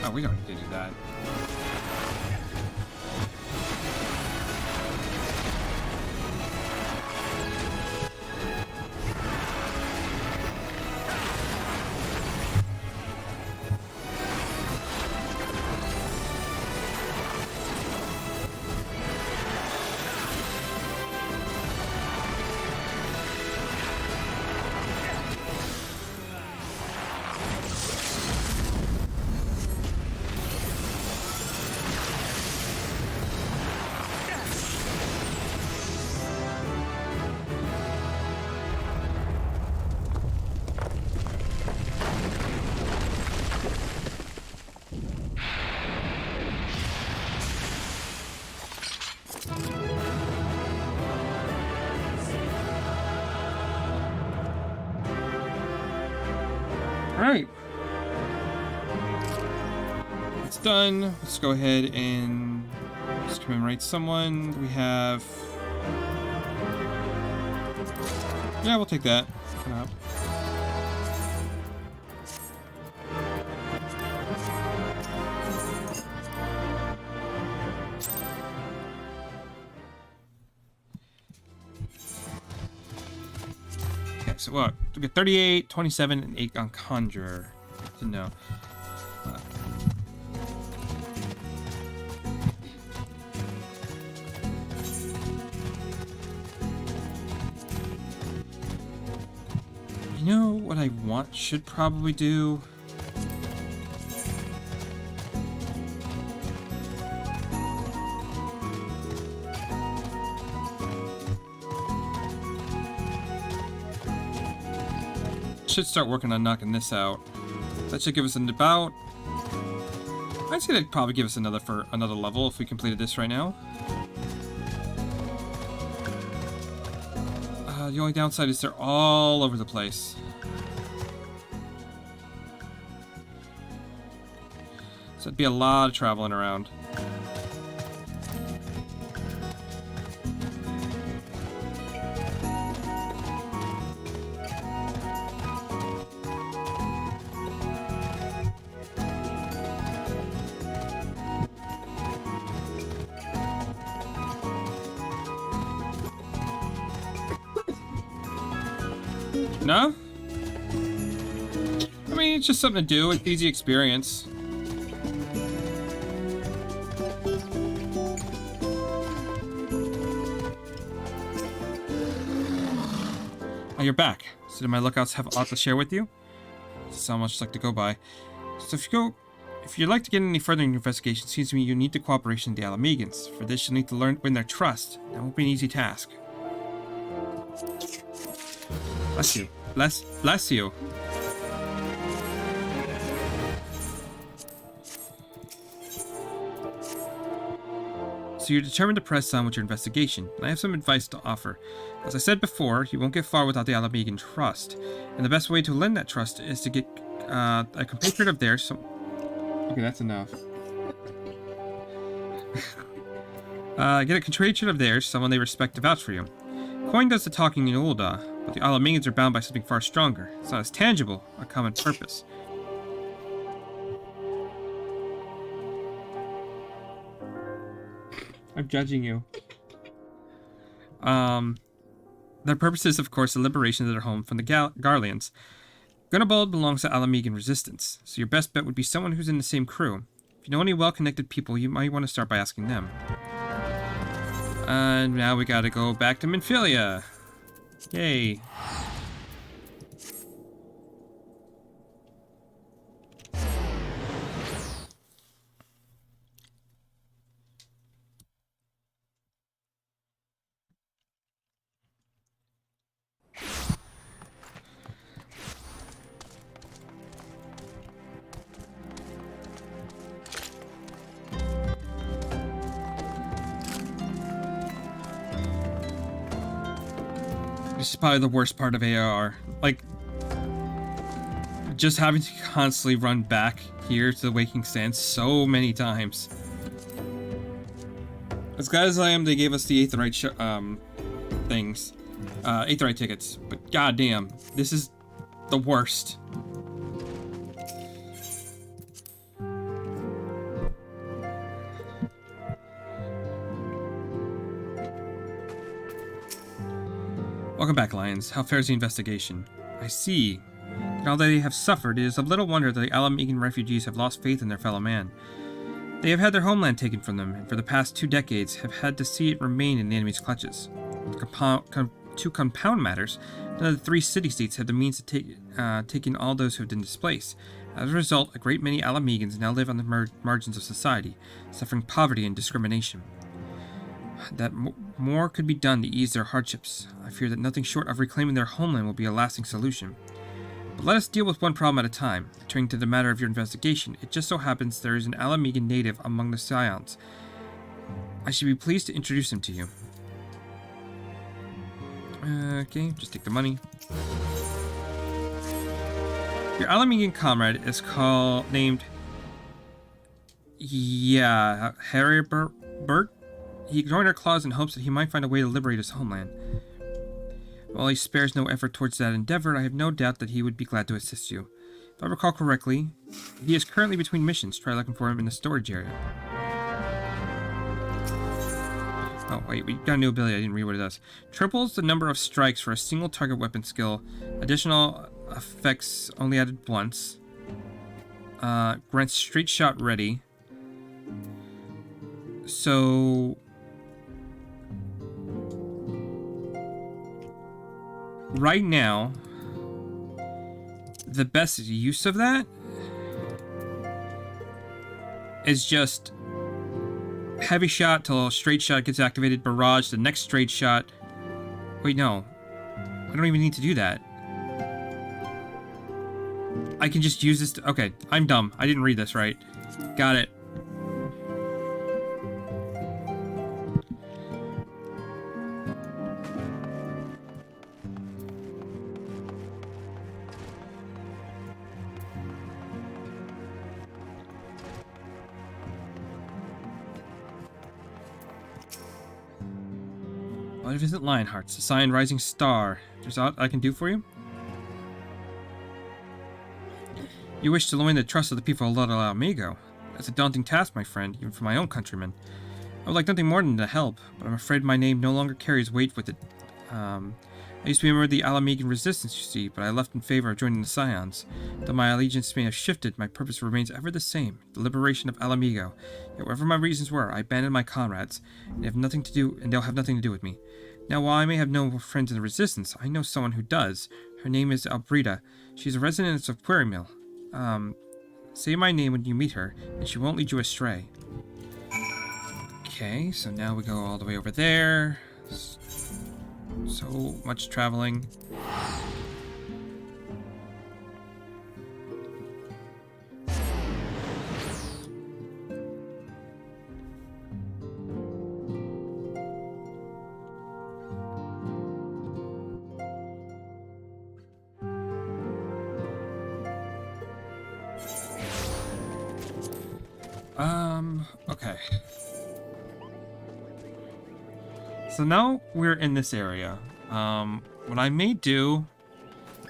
Oh, we don't need to do that. Alright. It's done. Let's go ahead and just commemorate someone. We have... Yeah, we'll take that. Come out. Okay, so what? We get 38, 27, and 8 on Conjurer. Good to know. You know what I should probably do? Should start working on knocking this out. That should give us about... I'd say that'd probably give us another level if we completed this right now. The only downside is they're all over the place. So it'd be a lot of traveling around. No? I mean, it's just something to do. It's easy experience. Oh, you're back. So do my lookouts have a lot to share with you? So much like to go by. So if you'd like to get any further in your investigation, it seems to me you need the cooperation of the Alamegans. For this, you'll need to win their trust. That won't be an easy task. Bless you. Bless you. So you're determined to press on with your investigation, and I have some advice to offer. As I said before, you won't get far without the Alamegan trust, and the best way to lend that trust is to get a compatriot of theirs. Okay, that's enough. Get a compatriot of theirs, someone they respect to vouch for you. Coin does the talking in Ul'dah, but the Alamegans are bound by something far stronger. It's not as tangible, a common purpose. I'm judging you. Their purpose is, of course, the liberation of their home from the Garleans. Gunabald belongs to Alamegan resistance, so your best bet would be someone who's in the same crew. If you know any well-connected people, you might want to start by asking them. And now we gotta go back to Minfilia. Yay. This is probably the worst part of ARR. Like, just having to constantly run back here to the Waking Sands so many times. As glad as I am they gave us the Aetheryte things. Aetheryte tickets. But goddamn, this is the worst. Welcome back, Lions. How fares the investigation? I see. And although they have suffered, it is of little wonder that the Alamegan refugees have lost faith in their fellow man. They have had their homeland taken from them, and for the past 2 decades have had to see it remain in the enemy's clutches. To compound matters, none of the 3 city-states have the means to take in all those who have been displaced. As a result, a great many Alamegans now live on the margins of society, suffering poverty and discrimination. That more could be done to ease their hardships. I fear that nothing short of reclaiming their homeland will be a lasting solution. But let us deal with one problem at a time. Returning to the matter of your investigation, it just so happens there is an Alamegan native among the Scions. I should be pleased to introduce him to you. Okay, just take the money. Your Alamegan comrade is named... Yeah, Harry Bert? He joined our cause in hopes that he might find a way to liberate his homeland. While he spares no effort towards that endeavor, I have no doubt that he would be glad to assist you. If I recall correctly, he is currently between missions. Try looking for him in the storage area. Oh, wait, we got a new ability. I didn't read what it does. Triples the number of strikes for a single target weapon skill. Additional effects only added once. Grants straight shot ready. So... right now, the best use of that is just heavy shot till straight shot gets activated, barrage, the next straight shot. Wait, no. I don't even need to do that. I can just use this to... okay, I'm dumb. I didn't read this right. Got it. Why visit Lionheart's? A sign rising star. There's aught I can do for you? You wish to win the trust of the people of Little Amigo. That's a daunting task, my friend, even for my own countrymen. I would like nothing more than to help, but I'm afraid my name no longer carries weight with it. I used to be a member of the Alamegan Resistance, you see, but I left in favor of joining the Scions. Though my allegiance may have shifted, my purpose remains ever the same, the liberation of Alamigo. Yet whatever my reasons were, I abandoned my comrades, and they'll have nothing to do with me. Now, while I may have no friends in the Resistance, I know someone who does. Her name is Albrita. She's a resident of Quarrymill. Say my name when you meet her, and she won't lead you astray. Okay, so now we go all the way over there. So much traveling. Okay. So now we're in this area. What I may do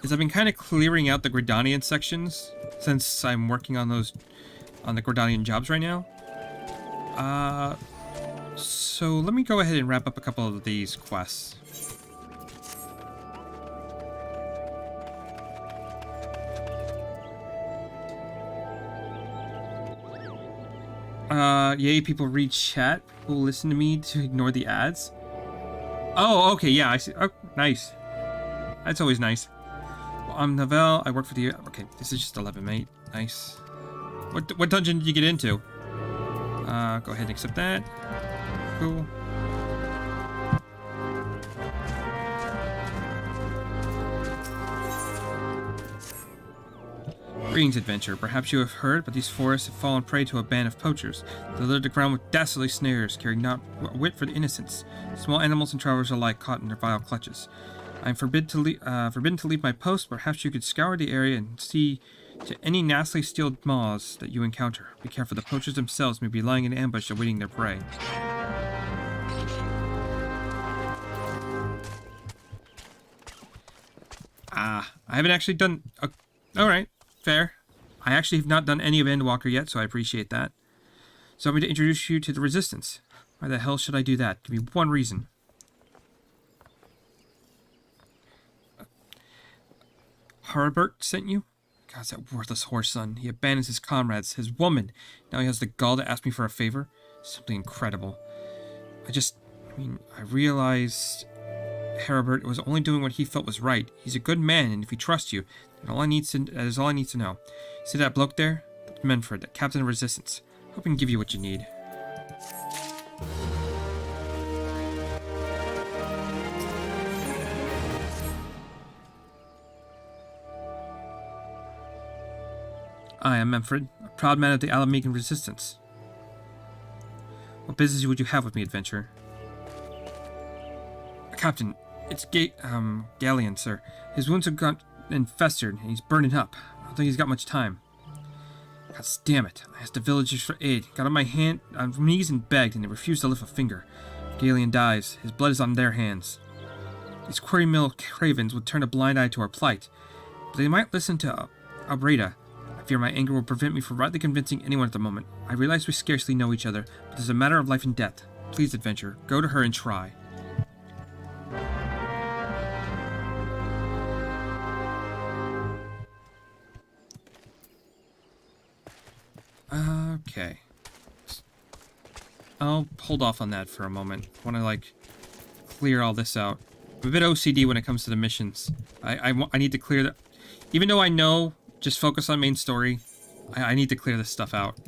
is I've been kind of clearing out the Gridanian sections since I'm working on those, on the Gridanian jobs right now. So let me go ahead and wrap up a couple of these quests. Yay, people read chat who listen to me to ignore the ads. Oh, okay, yeah, I see. Oh, nice. That's always nice. Well, I'm Novell. I work for the... okay, this is just 11, mate. Nice. What dungeon did you get into? Go ahead and accept that. Cool. Greetings, adventurer. Perhaps you have heard, but these forests have fallen prey to a band of poachers. They litter the ground with dastardly snares, carrying not a whit for the innocents. Small animals and travelers alike caught in their vile clutches. I am forbidden to leave my post, but perhaps you could scour the area and see to any nastily steeled maws that you encounter. Be careful, the poachers themselves may be lying in ambush awaiting their prey. I haven't actually done... alright. Fair. I actually have not done any of Endwalker yet, so I appreciate that. So I'm going to introduce you to the Resistance. Why the hell should I do that? Give me one reason. Harabert sent you? God, that worthless whoreson. He abandons his comrades, his woman. Now he has the gall to ask me for a favor? Simply incredible. I realized Harabert was only doing what he felt was right. He's a good man, and if he trusts you, that is all I need to know. See that bloke there? That's Menford, the captain of Resistance. Hope he can give you what you need. I am Menford, a proud man of the Alamegan Resistance. What business would you have with me, adventurer? Captain, it's Galleon, sir. His wounds have got infested, and he's burning up. I don't think he's got much time. God damn it. I asked the villagers for aid, got on my knees and begged, and they refused to lift a finger. Galleon dies. His blood is on their hands. These Quarrymill cravens would turn a blind eye to our plight, but they might listen to Albrita. I fear my anger will prevent me from rightly convincing anyone at the moment. I realize we scarcely know each other, but it's a matter of life and death. Please, adventure, go to her and try. Okay. I'll hold off on that for a moment. I want to, like, clear all this out. I'm a bit OCD when it comes to the missions. I need to clear that. Even though I know, just focus on main story, I need to clear this stuff out.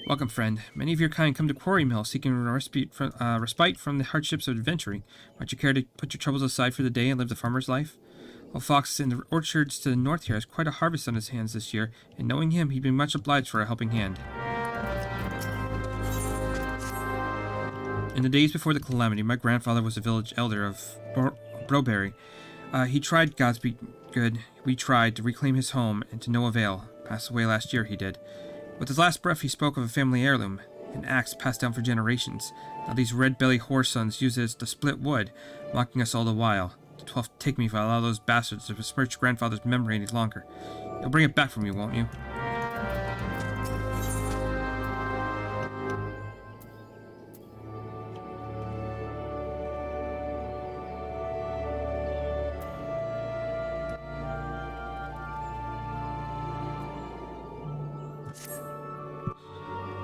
Welcome, friend. Many of your kind come to Quarry Mill seeking respite from the hardships of adventuring. Might you care to put your troubles aside for the day and live the farmer's life? Old Fox in the orchards to the north here has quite a harvest on his hands this year, and knowing him, he'd be much obliged for a helping hand. In the days before the calamity, my grandfather was the village elder of Browberry. He tried, Godspeed good. We tried to reclaim his home, and to no avail. Passed away last year, he did. With his last breath, he spoke of a family heirloom, an axe passed down for generations. Now these red-bellied whoresons use it to split wood, mocking us all the while. The 12th take me if I allow those bastards to besmirch grandfather's memory any longer. You'll bring it back for me, won't you?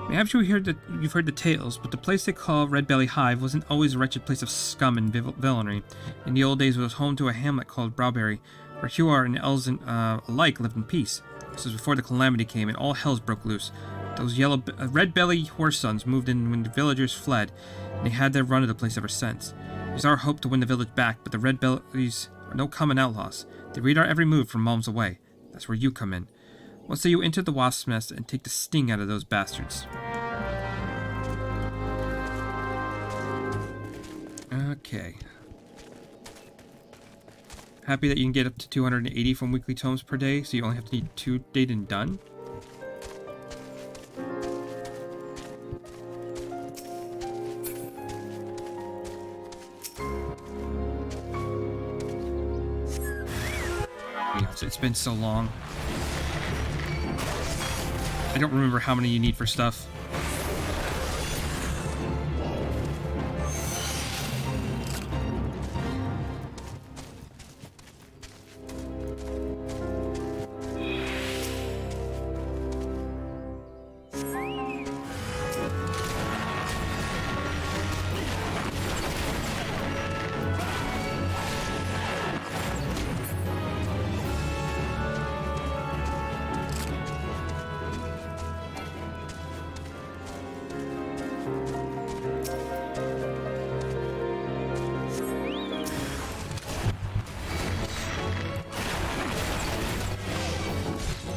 Perhaps you've heard the tales, but the place they call Red Belly Hive wasn't always a wretched place of scum and villainy. In the old days, it was home to a hamlet called Browberry, where Huar and Elzen alike lived in peace. This was before the calamity came and all hells broke loose. Those red belly whoresons moved in when the villagers fled, and they had their run of the place ever since. It was our hope to win the village back, but the red bellies are no common outlaws. They read our every move from miles away. That's where you come in. What say you enter the wasp's nest and take the sting out of those bastards? Okay. Happy that you can get up to 280 from weekly tomes per day, so you only have to need 2 date and done. Yeah, it's been so long. I don't remember how many you need for stuff.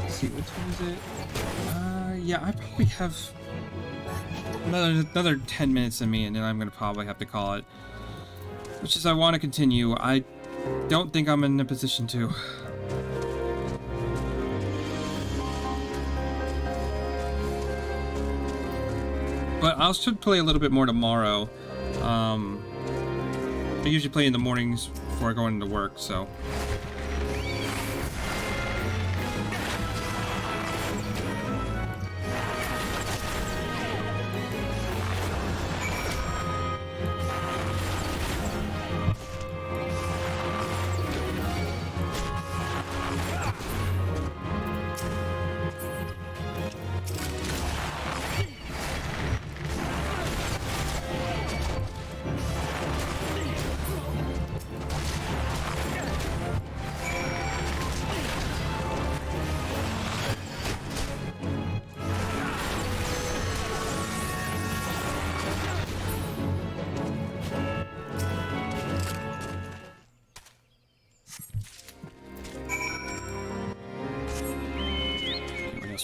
See, what time is it? Yeah, I probably have another 10 minutes in me, and then I'm gonna probably have to call it. Which is, I want to continue. I don't think I'm in a position to. But I should play a little bit more tomorrow. I usually play in the mornings before I go into work, so.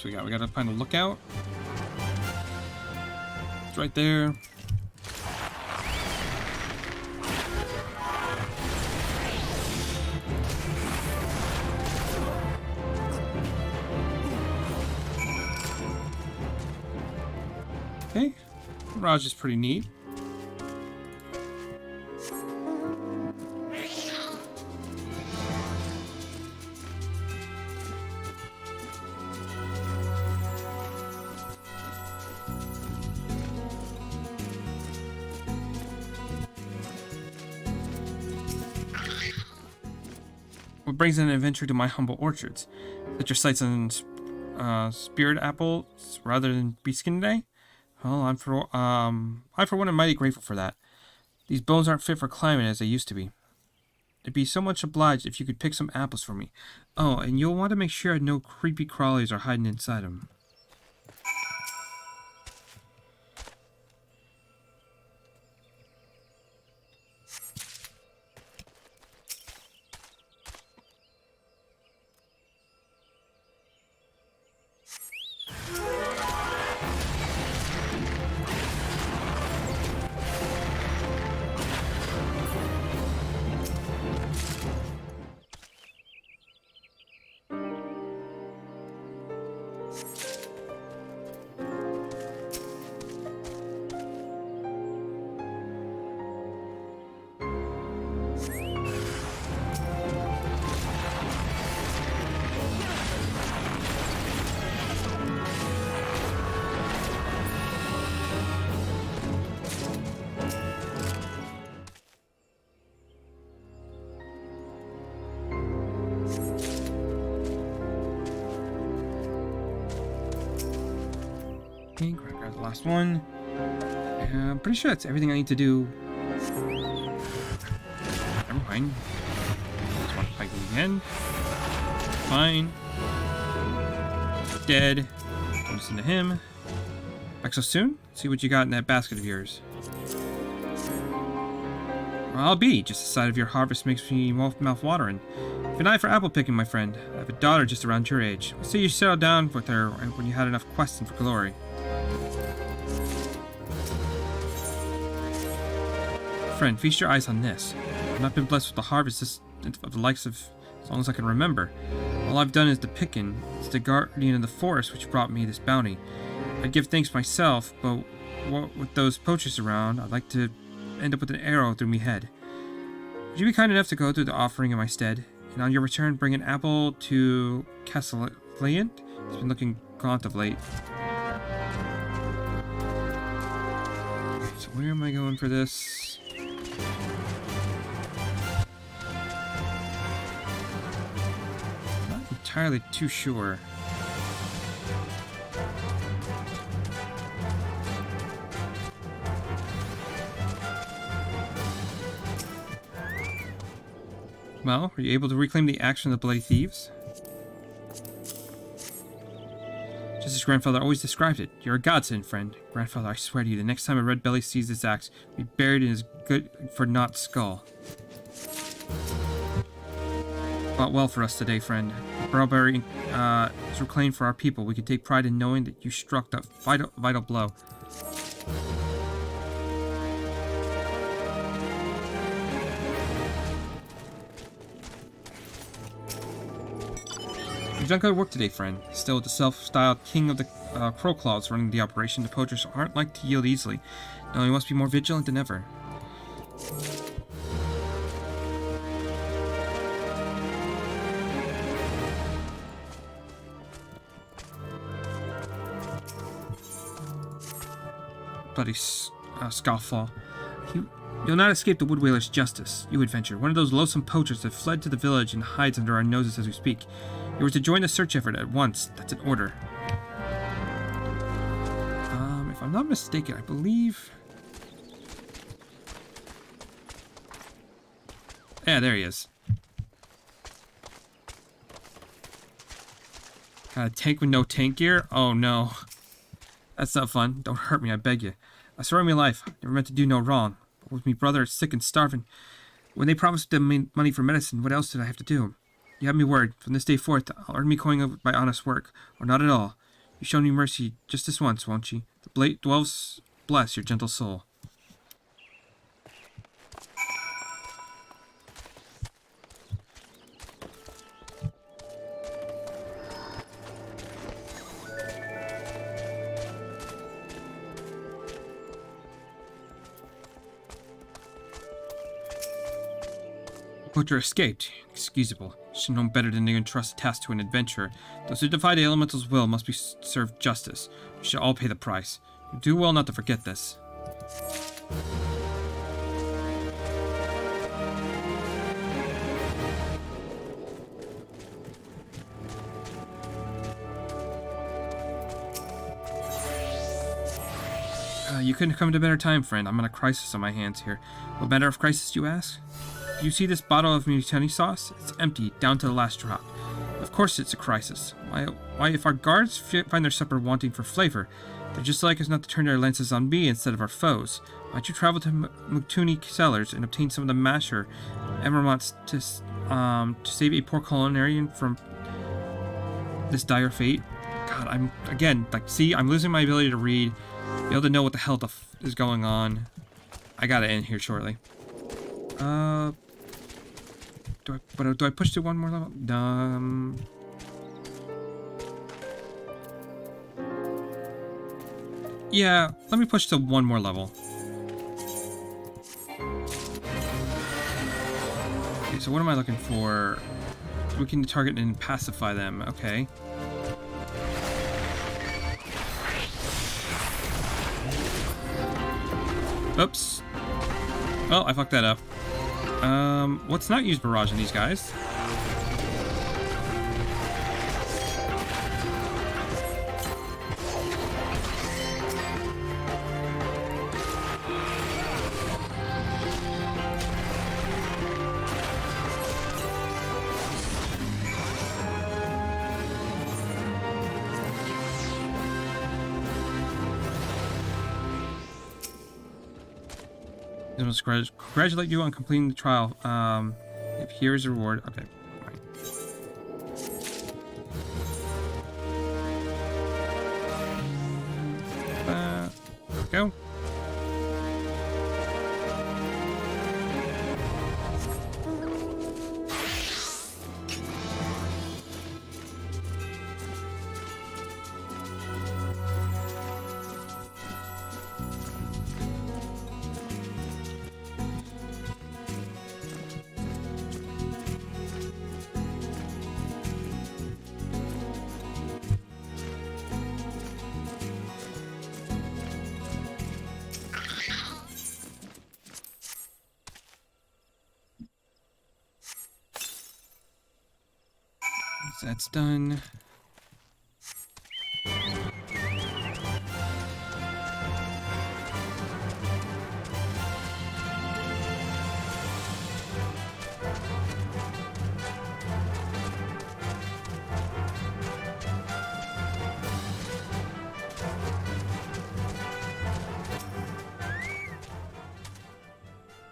We gotta find a lookout. It's right there. Okay, Raj is pretty neat. What brings an adventure to my humble orchards? Set your sights on spirit apples rather than beatskin today? Well, I for one am mighty grateful for that. These bones aren't fit for climbing as they used to be. I'd be so much obliged if you could pick some apples for me. Oh, and you'll want to make sure no creepy crawlies are hiding inside them. Okay, grab the last one. I'm pretty sure that's everything I need to do. Never mind. Just want to fight him again. Fine. Dead. Don't listen to him. Back so soon? See what you got in that basket of yours. Well, I'll be. Just the sight of your harvest makes me mouth-watering. If an eye for apple picking, my friend. I have a daughter just around your age. We'll see you settle down with her when you had enough questing for glory. Friend, feast your eyes on this. I've not been blessed with the harvest of the likes of as long as I can remember. All I've done is the picking. It's the guardian of the forest which brought me this bounty. I'd give thanks myself, but with those poachers around, I'd like to end up with an arrow through me head. Would you be kind enough to go through the offering in my stead, and on your return bring an apple to Castellant? He's been looking gaunt of late. So where am I going for this? Not entirely too sure. Well, were you able to reclaim the action of the bloody thieves? Just as Grandfather always described it. You're a godsend, friend. Grandfather, I swear to you, the next time a red belly sees this axe, be buried in his good-for-naught skull. Fought well for us today, friend. Barrowberry is reclaimed for our people. We can take pride in knowing that you struck the vital blow. You've done good work today, friend. Still, with the self-styled king of the Crowclaws running the operation, the poachers aren't like to yield easily. No, you must be more vigilant than ever. Bloody scofflaw. You'll not escape the Woodwhaler's justice, you adventure. One of those loathsome poachers that fled to the village and hides under our noses as we speak. You were to join the search effort at once. That's an order. If I'm not mistaken, I believe... Yeah, there he is. Got a tank with no tank gear? Oh no. That's not fun. Don't hurt me, I beg you. I swear on my life, I never meant to do no wrong. But with me brother sick and starving, when they promised them money for medicine, what else did I have to do? You have me word. From this day forth, I'll earn me coin by honest work, or not at all. You've shown me mercy just this once, won't you? The dwells bless your gentle soul. Poacher escaped. Excusable. Should have known better than to entrust a task to an adventurer. Those who defy the elemental's will must be served justice. We shall all pay the price. You do well not to forget this. You couldn't come at a better time, friend. I'm in a crisis on my hands here. What matter of crisis, you ask? You see this bottle of mutani sauce? It's empty, down to the last drop. Of course it's a crisis. Why, if our guards find their supper wanting for flavor, they're just like us not to turn their lances on me instead of our foes. Why'd you travel to Mutuni cellars and obtain some of the masher emermonts to save a poor colonarian from this dire fate? God, I'm losing my ability to read, be able to know what the hell is going on. I gotta end here shortly. Do I push to one more level? Yeah, let me push to one more level. Okay, so what am I looking for? We can target and pacify them. Okay. Oops. Well, I fucked that up. Let's not use barrage on these guys. I must congratulate you on completing the trial. If here's a reward. Okay. Fine. There we go. That's done.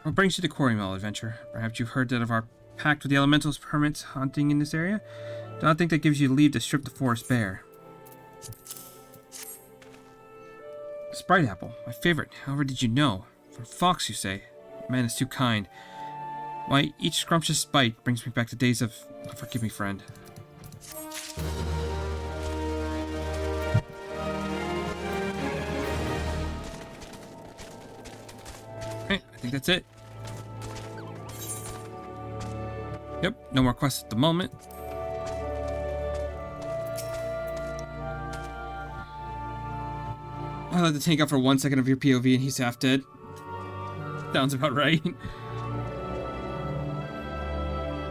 What brings you to Quarry Mill, adventure? Perhaps you've heard that of our pact with the elementals permits hunting in this area? Do not think that gives you leave to strip the forest bare. Sprite apple, my favorite. However did you know? From Fox, you say? Man is too kind. Why, each scrumptious bite brings me back to days of... Oh, forgive me, friend. Okay, I think that's it. Yep, no more quests at the moment. I let the tank out for 1 second of your POV and he's half dead. Sounds about right.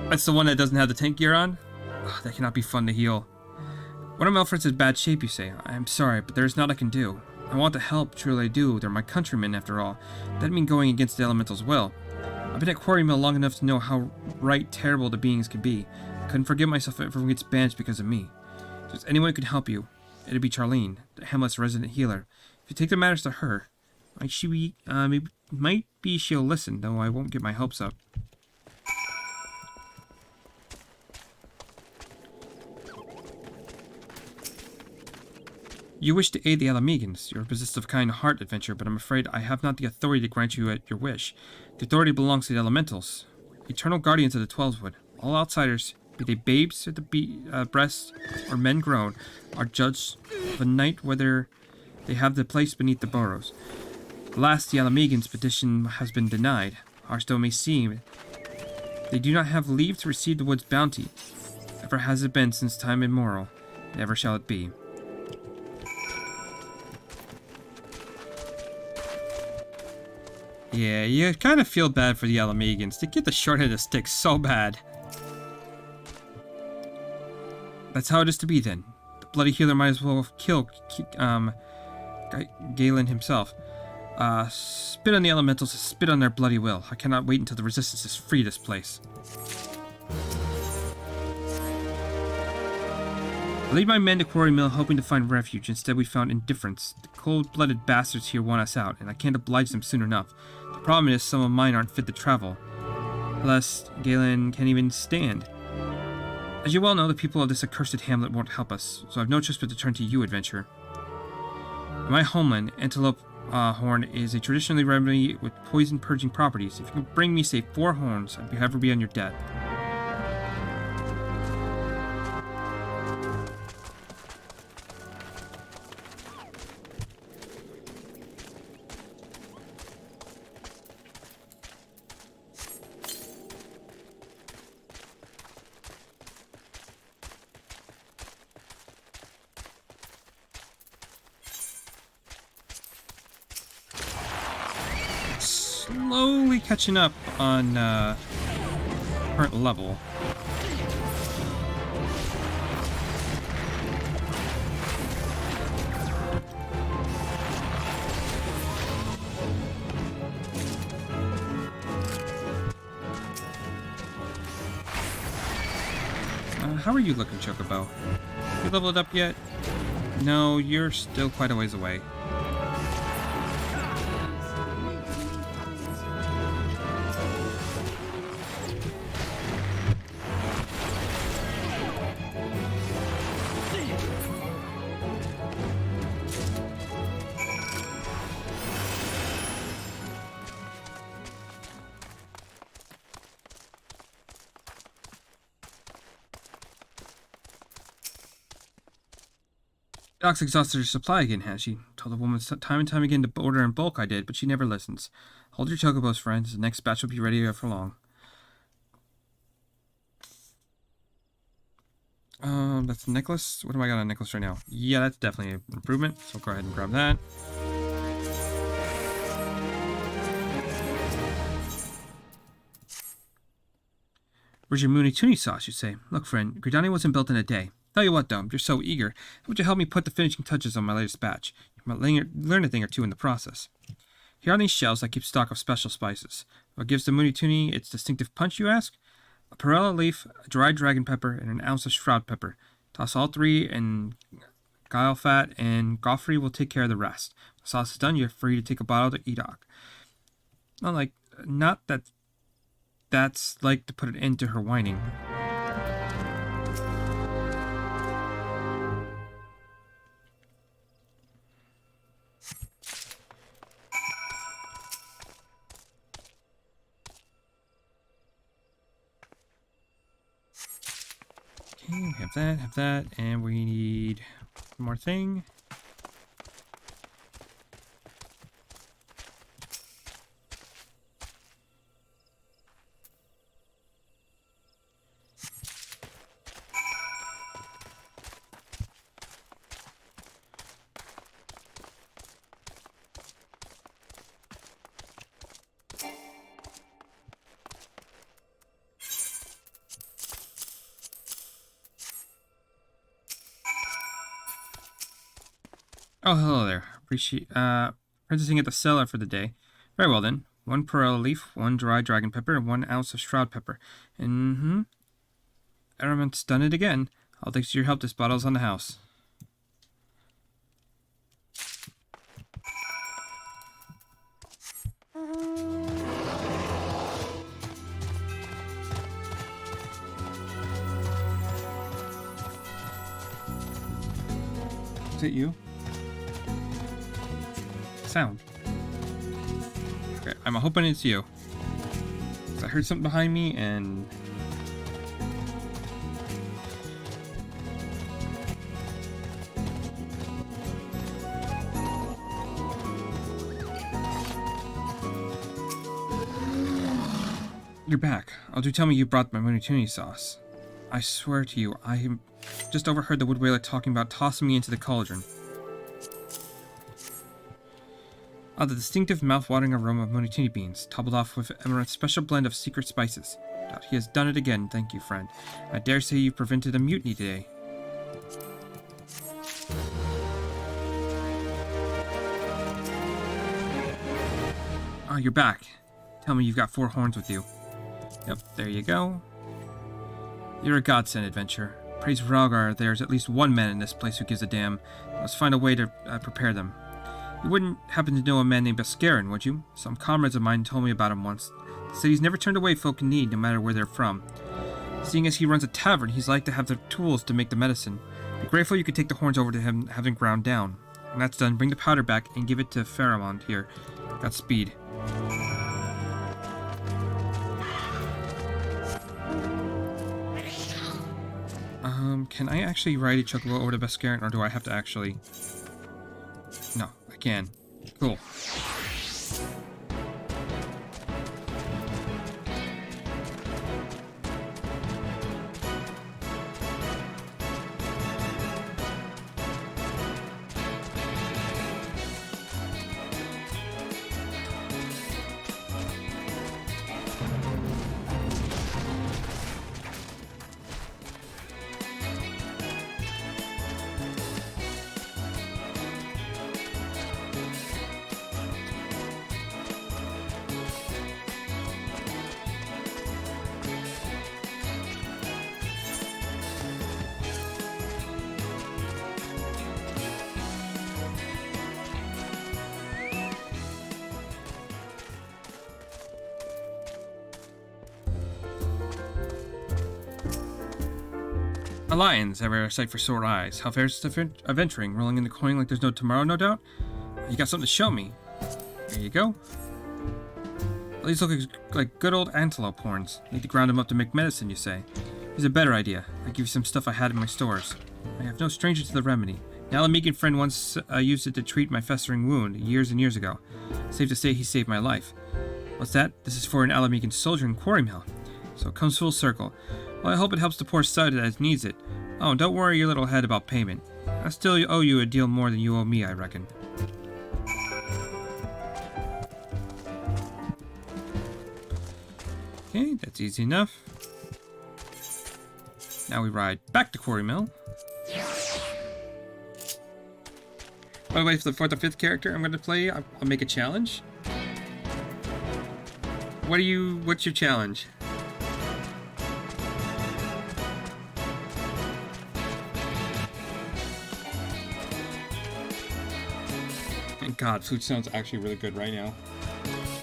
That's the one that doesn't have the tank gear on? Oh, that cannot be fun to heal. One of Melford's in bad shape, you say. I am sorry, but there is naught I can do. I want to help, truly I do. They're my countrymen, after all. That doesn't mean going against the elemental's will. I've been at Quarry Mill long enough to know how terrible the beings can be. I couldn't forgive myself if everyone gets banished because of me. If there's anyone who could help you, it'd be Charlene, the Hamlet's resident healer. If you take the matters to her, might be she'll listen, though I won't get my hopes up. You wish to aid the Alamegans. You're possessed of kind heart, adventure, but I'm afraid I have not the authority to grant you your wish. The authority belongs to the elementals, eternal guardians of the Twelveswood. All outsiders, be they babes at the breast or men grown, are judged of a night whether they have the place beneath the burrows. Alas, the Alamegans' petition has been denied. Harsh though it may seem, they do not have leave to receive the wood's bounty. Ever has it been since time immemorial, and ever shall it be. Yeah, you kind of feel bad for the Alamegans. They get the short end of the stick so bad. That's how it is to be then. The bloody healer might as well kill Galen himself. Spit on the elementals, spit on their bloody will. I cannot wait until the resistance is free of this place. I lead my men to Quarry Mill hoping to find refuge. Instead, we found indifference. The cold-blooded bastards here want us out, and I can't oblige them soon enough. The problem is some of mine aren't fit to travel. Alas, Galen can't even stand. As you well know, the people of this accursed hamlet won't help us, so I've no choice but to turn to you, adventurer. In my homeland, Antelope Horn is a traditionally remedy with poison-purging properties. If you can bring me, say, 4 horns, I'd ever be on your debt. Slowly catching up on current level. How are you looking, Chocobo? You leveled up yet? No, you're still quite a ways away. Doc's exhausted her supply again, has she? Told the woman time and time again to order in bulk, I did, but she never listens. Hold your chocobos, friends. The next batch will be ready before long. That's a necklace. What do I got on a necklace right now? Yeah, that's definitely an improvement, so go ahead and grab that. Where's your Mooney Toonie sauce, you say? Look, friend, Gridani wasn't built in a day. Tell you what, though, you're so eager. How would you help me put the finishing touches on my latest batch? You might learn a thing or two in the process. Here on these shelves, I keep stock of special spices. What gives the Mooney Toonie its distinctive punch, you ask? A perilla leaf, a dried dragon pepper, and an ounce of shroud pepper. Toss all 3 in guile fat, and Goffrey will take care of the rest. When the sauce is done, you're free to take a bottle to Edok. Not that that's like to put an end to her whining. Okay, have that, and we need one more thing. Oh, hello there. Princessing at the cellar for the day. Very well then. 1 perilla leaf, 1 dry dragon pepper, and 1 ounce of shroud pepper. Arament's done it again. All thanks to your help, this bottle's on the house. Is it you? Sound. Okay, I'm hoping it's you. 'Cause I heard something behind me and... You're back. Oh, do tell me you brought my Mooney Toonie sauce. I swear to you, I just overheard the wood whaler talking about tossing me into the cauldron. Ah, the distinctive mouth-watering aroma of Mooney Toonie beans, toppled off with Emerald's special blend of secret spices. He has done it again, thank you, friend. I dare say you prevented a mutiny today. Oh, you're back. Tell me you've got 4 horns with you. Yep, there you go. You're a godsend, adventurer. Praise Rhaegar, there's at least one man in this place who gives a damn. Let's find a way to prepare them. You wouldn't happen to know a man named Bascarin, would you? Some comrades of mine told me about him once. They said he's never turned away folk in need, no matter where they're from. Seeing as he runs a tavern, he's like to have the tools to make the medicine. Be grateful you could take the horns over to him and have them ground down. When that's done, bring the powder back and give it to Pharamond here. Godspeed. Can I actually ride a chocobo over to Bascarin, or do I have to actually... No, I can. Cool. A lion's ever a sight for sore eyes. How fares adventuring, rolling in the coin like there's no tomorrow, no doubt? You got something to show me. There you go. Well, these look like good old antelope horns. Need to ground them up to make medicine, you say? Here's a better idea. I give you some stuff I had in my stores. I have no stranger to the remedy. An Alamegan friend once used it to treat my festering wound years and years ago. Safe to say he saved my life. What's that? This is for an Alamegan soldier in Quarry Mill. So it comes full circle. Well, I hope it helps the poor stud that needs it. Oh, don't worry your little head about payment. I still owe you a deal more than you owe me, I reckon. Okay, that's easy enough. Now we ride back to Quarry Mill. By the way, for the 5th character I'm going to play, I'll make a challenge. What's your challenge? Thank God, food sounds actually really good right now.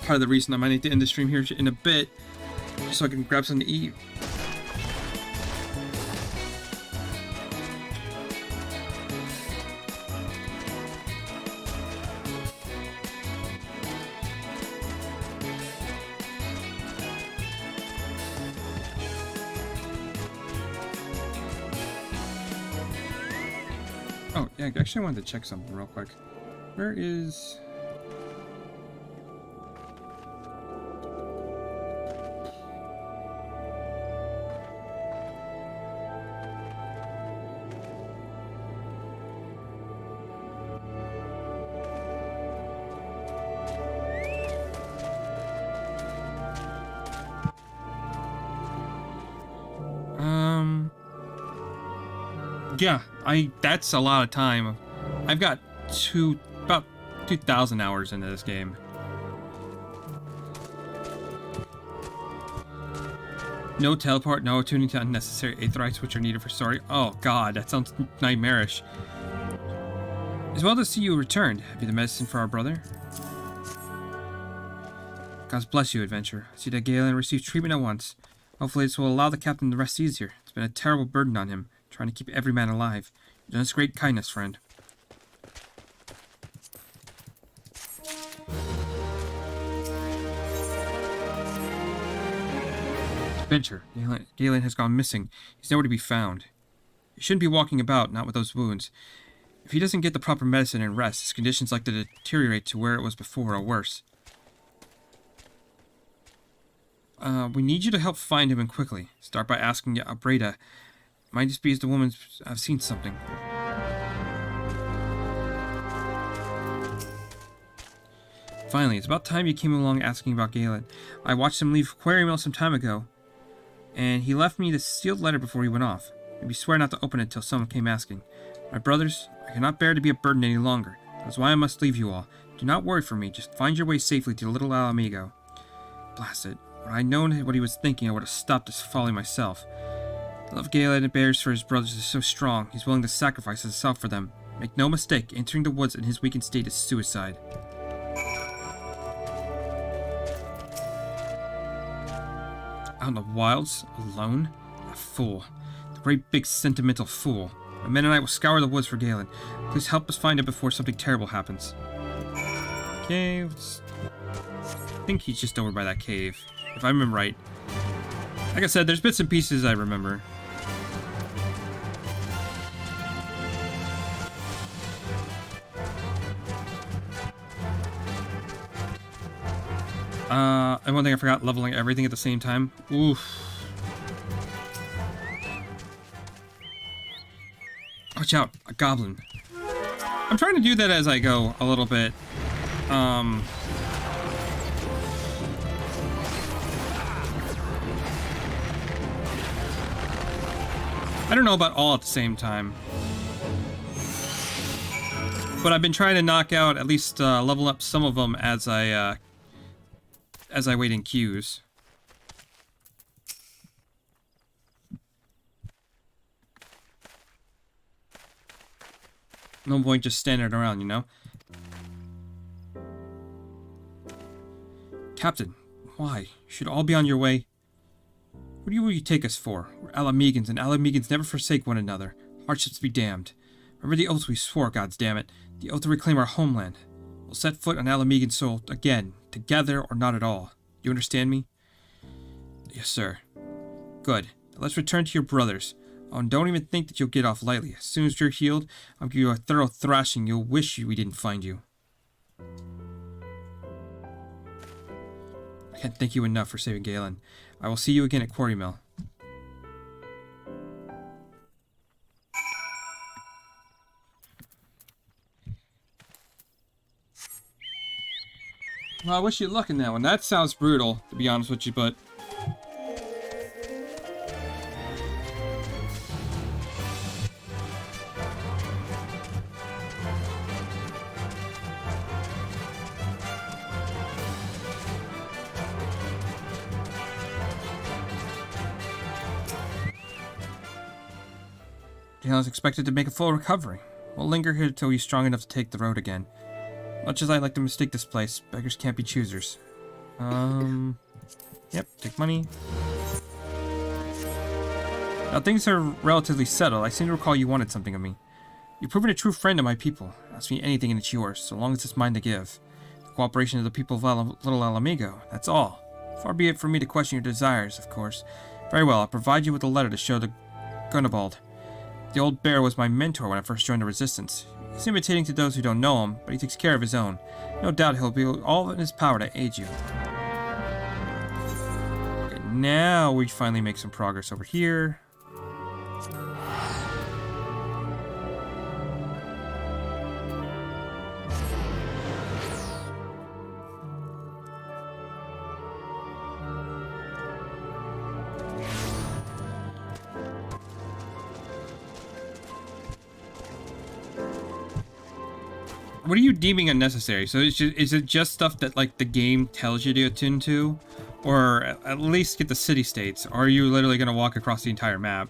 Part of the reason I might need to end the stream here in a bit, just so I can grab something to eat. Oh, yeah, actually I wanted to check something real quick. Where is... Yeah, that's a lot of time. I've got about 2,000 hours into this game. No teleport, no tuning to unnecessary aetherites which are needed for story. Oh god, that sounds nightmarish. It's well to see you returned. Have you the medicine for our brother? God bless you, adventurer. I see that Galen received treatment at once. Hopefully this will allow the captain to rest easier. It's been a terrible burden on him, trying to keep every man alive. You've done us great kindness, friend. Adventure. Galen has gone missing. He's nowhere to be found. He shouldn't be walking about, not with those wounds. If he doesn't get the proper medicine and rest, his condition's likely to deteriorate to where it was before or worse. We need you to help find him and quickly. Start by asking Abreda. Might just be as the woman's... I've seen something. Finally, it's about time you came along asking about Galen. I watched him leave Quarry Mill some time ago, and he left me this sealed letter before he went off. Maybe swear not to open it till someone came asking. My brothers, I cannot bear to be a burden any longer. That's why I must leave you all. Do not worry for me. Just find your way safely to little Alamigo. Blast it. When I'd known what he was thinking, I would have stopped this folly myself. The love Galen bears for his brothers is so strong, he's willing to sacrifice himself for them. Make no mistake, entering the woods in his weakened state is suicide. Out in the wilds? Alone? A fool. The great big sentimental fool. My men and I will scour the woods for Galen. Please help us find him before something terrible happens. Okay, I think he's just over by that cave, if I remember right. Like I said, there's bits and pieces I remember. And one thing I forgot, leveling everything at the same time. Oof. Watch out, a goblin. I'm trying to do that as I go a little bit. I don't know about all at the same time. But I've been trying to knock out, at least level up some of them as I wait in queues. No point just standing around, you know? Captain, why? You should all be on your way. What will you take us for? We're Alamegans, and Alamegans never forsake one another. Hardships be damned. Remember the oaths we swore, goddammit. The oath to reclaim our homeland. We'll set foot on Alamegan soil again, together or not at all. You understand me? Yes, sir. Good. Now let's return to your brothers. Oh, and don't even think that you'll get off lightly. As soon as you're healed, I'll give you a thorough thrashing. You'll wish we didn't find you. I can't thank you enough for saving Galen. I will see you again at Quarry Mill. Well, I wish you luck in that one. That sounds brutal, to be honest with you, but... Galen is expected to make a full recovery. We'll linger here until he's strong enough to take the road again. Much as I like to mistake this place, beggars can't be choosers. Yep, take money. Now things are relatively settled. I seem to recall you wanted something of me. You've proven a true friend of my people. Ask me anything and it's yours, so long as it's mine to give. The cooperation of the people of Little Alamigo, that's all. Far be it from me to question your desires, of course. Very well, I'll provide you with a letter to show the Gunabald. The old bear was my mentor when I first joined the Resistance. He's imitating to those who don't know him, but he takes care of his own. No doubt he'll be all in his power to aid you. Okay, now we finally make some progress over here. What are you deeming unnecessary? So is it just stuff that like the game tells you to attend to? Or at least get the city-states? Or are you literally going to walk across the entire map?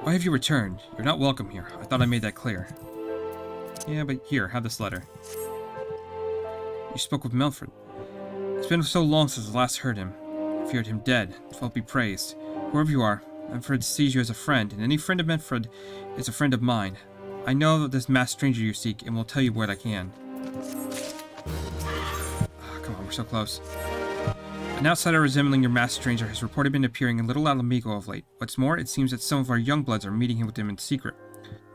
Why have you returned? You're not welcome here. I thought I made that clear. Yeah, but here, have this letter. You spoke with Melfred. It's been so long since I last heard him. I feared him dead. Well be praised. Whoever you are, Manfred sees you as a friend, and any friend of Manfred is a friend of mine. I know this masked stranger you seek, and will tell you what I can. Oh, come on, we're so close. An outsider resembling your masked stranger has reported been appearing in Little Alamigo of late. What's more, it seems that some of our young bloods are meeting him with him in secret.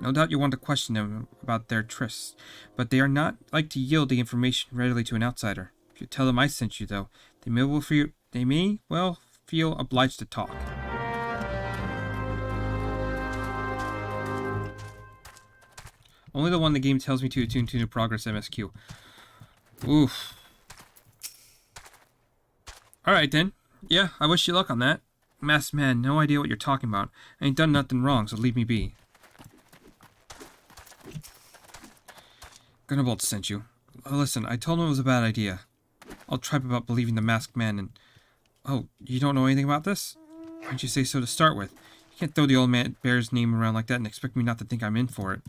No doubt you'll want to question them about their trysts, but they are not like to yield the information readily to an outsider. If you tell them I sent you, though, they may well feel obliged to talk. Only the one the game tells me to attune to progress MSQ. Oof. Alright then. Yeah, I wish you luck on that. Masked man, no idea what you're talking about. I ain't done nothing wrong, so leave me be. Gunnerbolt sent you. Oh, listen, I told him it was a bad idea. I'll tripe about believing the masked man and... Oh, you don't know anything about this? Why didn't you say so to start with? You can't throw the old man bear's name around like that and expect me not to think I'm in for it.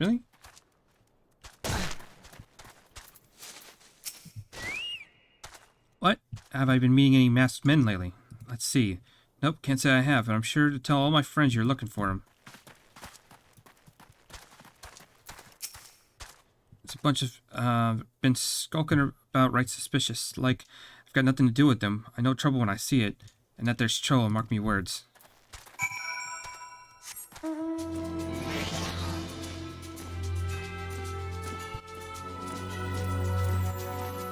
Really? What? Have I been meeting any masked men lately? Let's see. Nope, can't say I have, but I'm sure to tell all my friends you're looking for them. It's a bunch of, been skulking about right suspicious, like I've got nothing to do with them. I know trouble when I see it, and that there's trouble, mark me words.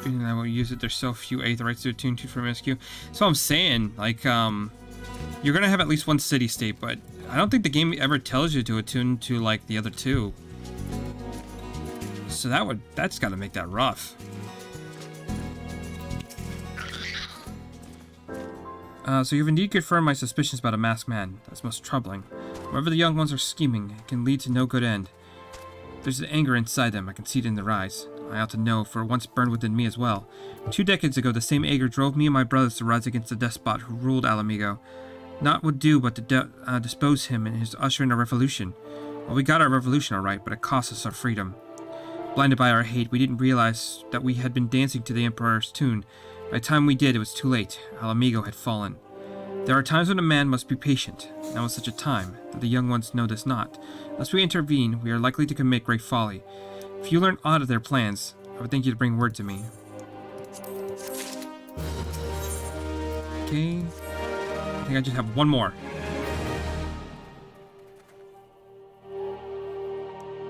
And I won't use it. There's so few aetherytes to attune to from SQ. So I'm saying, like, you're gonna have at least one city state, but I don't think the game ever tells you to attune to like the other two. So that's got to make that rough. So you've indeed confirmed my suspicions about a masked man. That's most troubling. Wherever the young ones are scheming, it can lead to no good end. There's an anger inside them. I can see it in their eyes. I ought to know, for it once burned within me as well. 2 decades ago, the same anger drove me and my brothers to rise against the despot who ruled Alamigo. Naught would do but to dispose him and his usher in a revolution. Well, we got our revolution all right, but it cost us our freedom. Blinded by our hate, we didn't realize that we had been dancing to the Emperor's tune. By the time we did, it was too late. Alamigo had fallen. There are times when a man must be patient. Now is such a time, that the young ones know this not. Unless we intervene, we are likely to commit great folly. If you learn aught of their plans, I would think you'd bring word to me. Okay. I think I just have one more.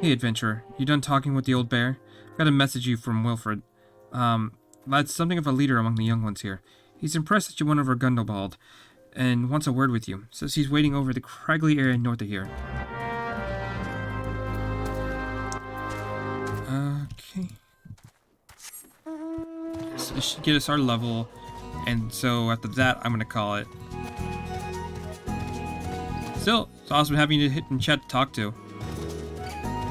Hey, adventurer. You done talking with the old bear? I've got a message you from Wilfred. Lad's something of a leader among the young ones here. He's impressed that you went over Gundobald, and wants a word with you. Says he's waiting over the craggly area north of here. Okay. So this should get us our level, and so after that, I'm gonna call it. Still, it's awesome having you to hit and chat to talk to.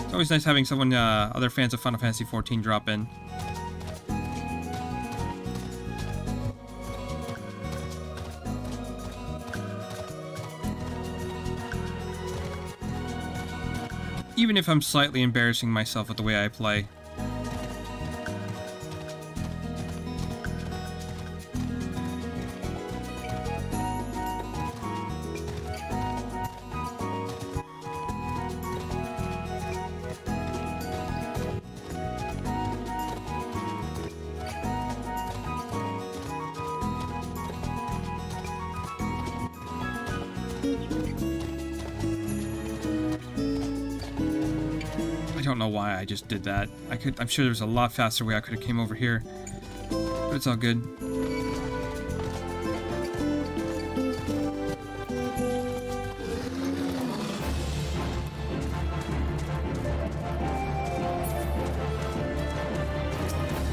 It's always nice having someone, other fans of Final Fantasy 14 drop in. Even if I'm slightly embarrassing myself with the way I play. I don't know why I just did that. I'm sure there's a lot faster way I could have came over here. But it's all good.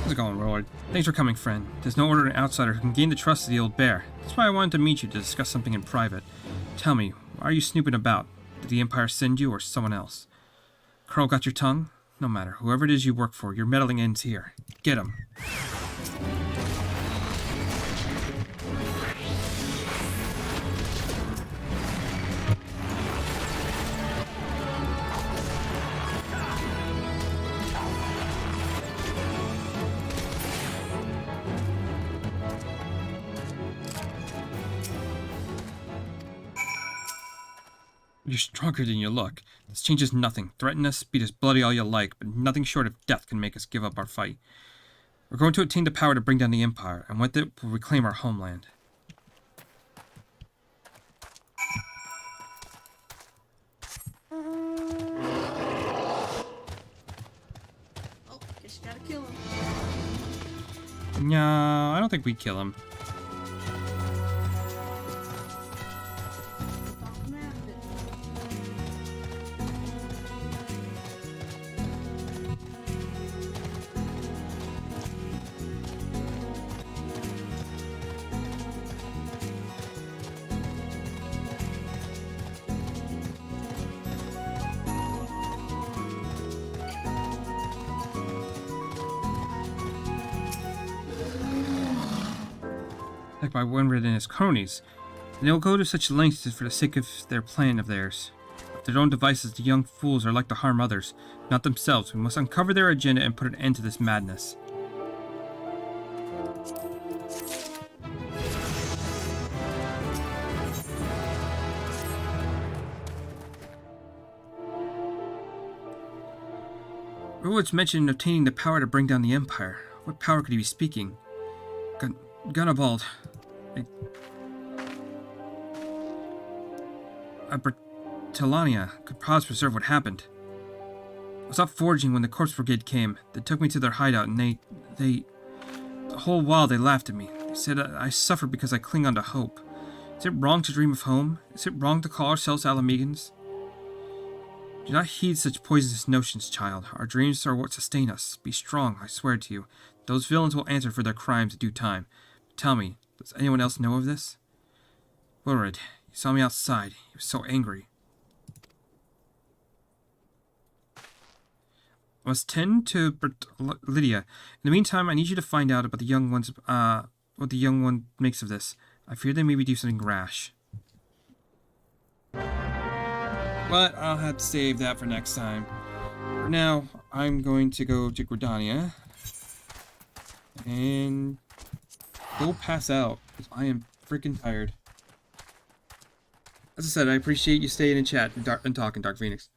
How's it going, Roland? Thanks for coming, friend. There's no ordinary outsider who can gain the trust of the old bear. That's why I wanted to meet you to discuss something in private. Tell me, why are you snooping about? Did the Empire send you or someone else? Curl got your tongue? No matter. Whoever it is you work for, your meddling ends here. Get him. You're stronger than you look. This changes nothing. Threaten us, beat us bloody all you like, but nothing short of death can make us give up our fight. We're going to attain the power to bring down the Empire, and with it, we'll reclaim our homeland. kill him. No, I don't think we'd kill him. Like by Winred and his cronies. And they will go to such lengths for the sake of their plan of theirs. With their own devices, the young fools are like to harm others, not themselves. We must uncover their agenda and put an end to this madness. Reward's mentioned obtaining the power to bring down the Empire. What power could he be speaking? Gunnabald. Bertillania could pause preserve what happened. I was up foraging when the Corpse Brigade came. They took me to their hideout and they... The whole while they laughed at me. They said I suffer because I cling on to hope. Is it wrong to dream of home? Is it wrong to call ourselves Alamegans? Do not heed such poisonous notions, child. Our dreams are what sustain us. Be strong, I swear to you. Those villains will answer for their crimes in due time. Tell me, does anyone else know of this? Wilred, he saw me outside. He was so angry. I must tend to Lydia. In the meantime, I need you to find out about the young ones, what the young one makes of this. I fear they maybe do something rash. But I'll have to save that for next time. For now, I'm going to go to Gridania and go pass out, because I am freaking tired. As I said, I appreciate you staying in chat and talking, Dark Phoenix.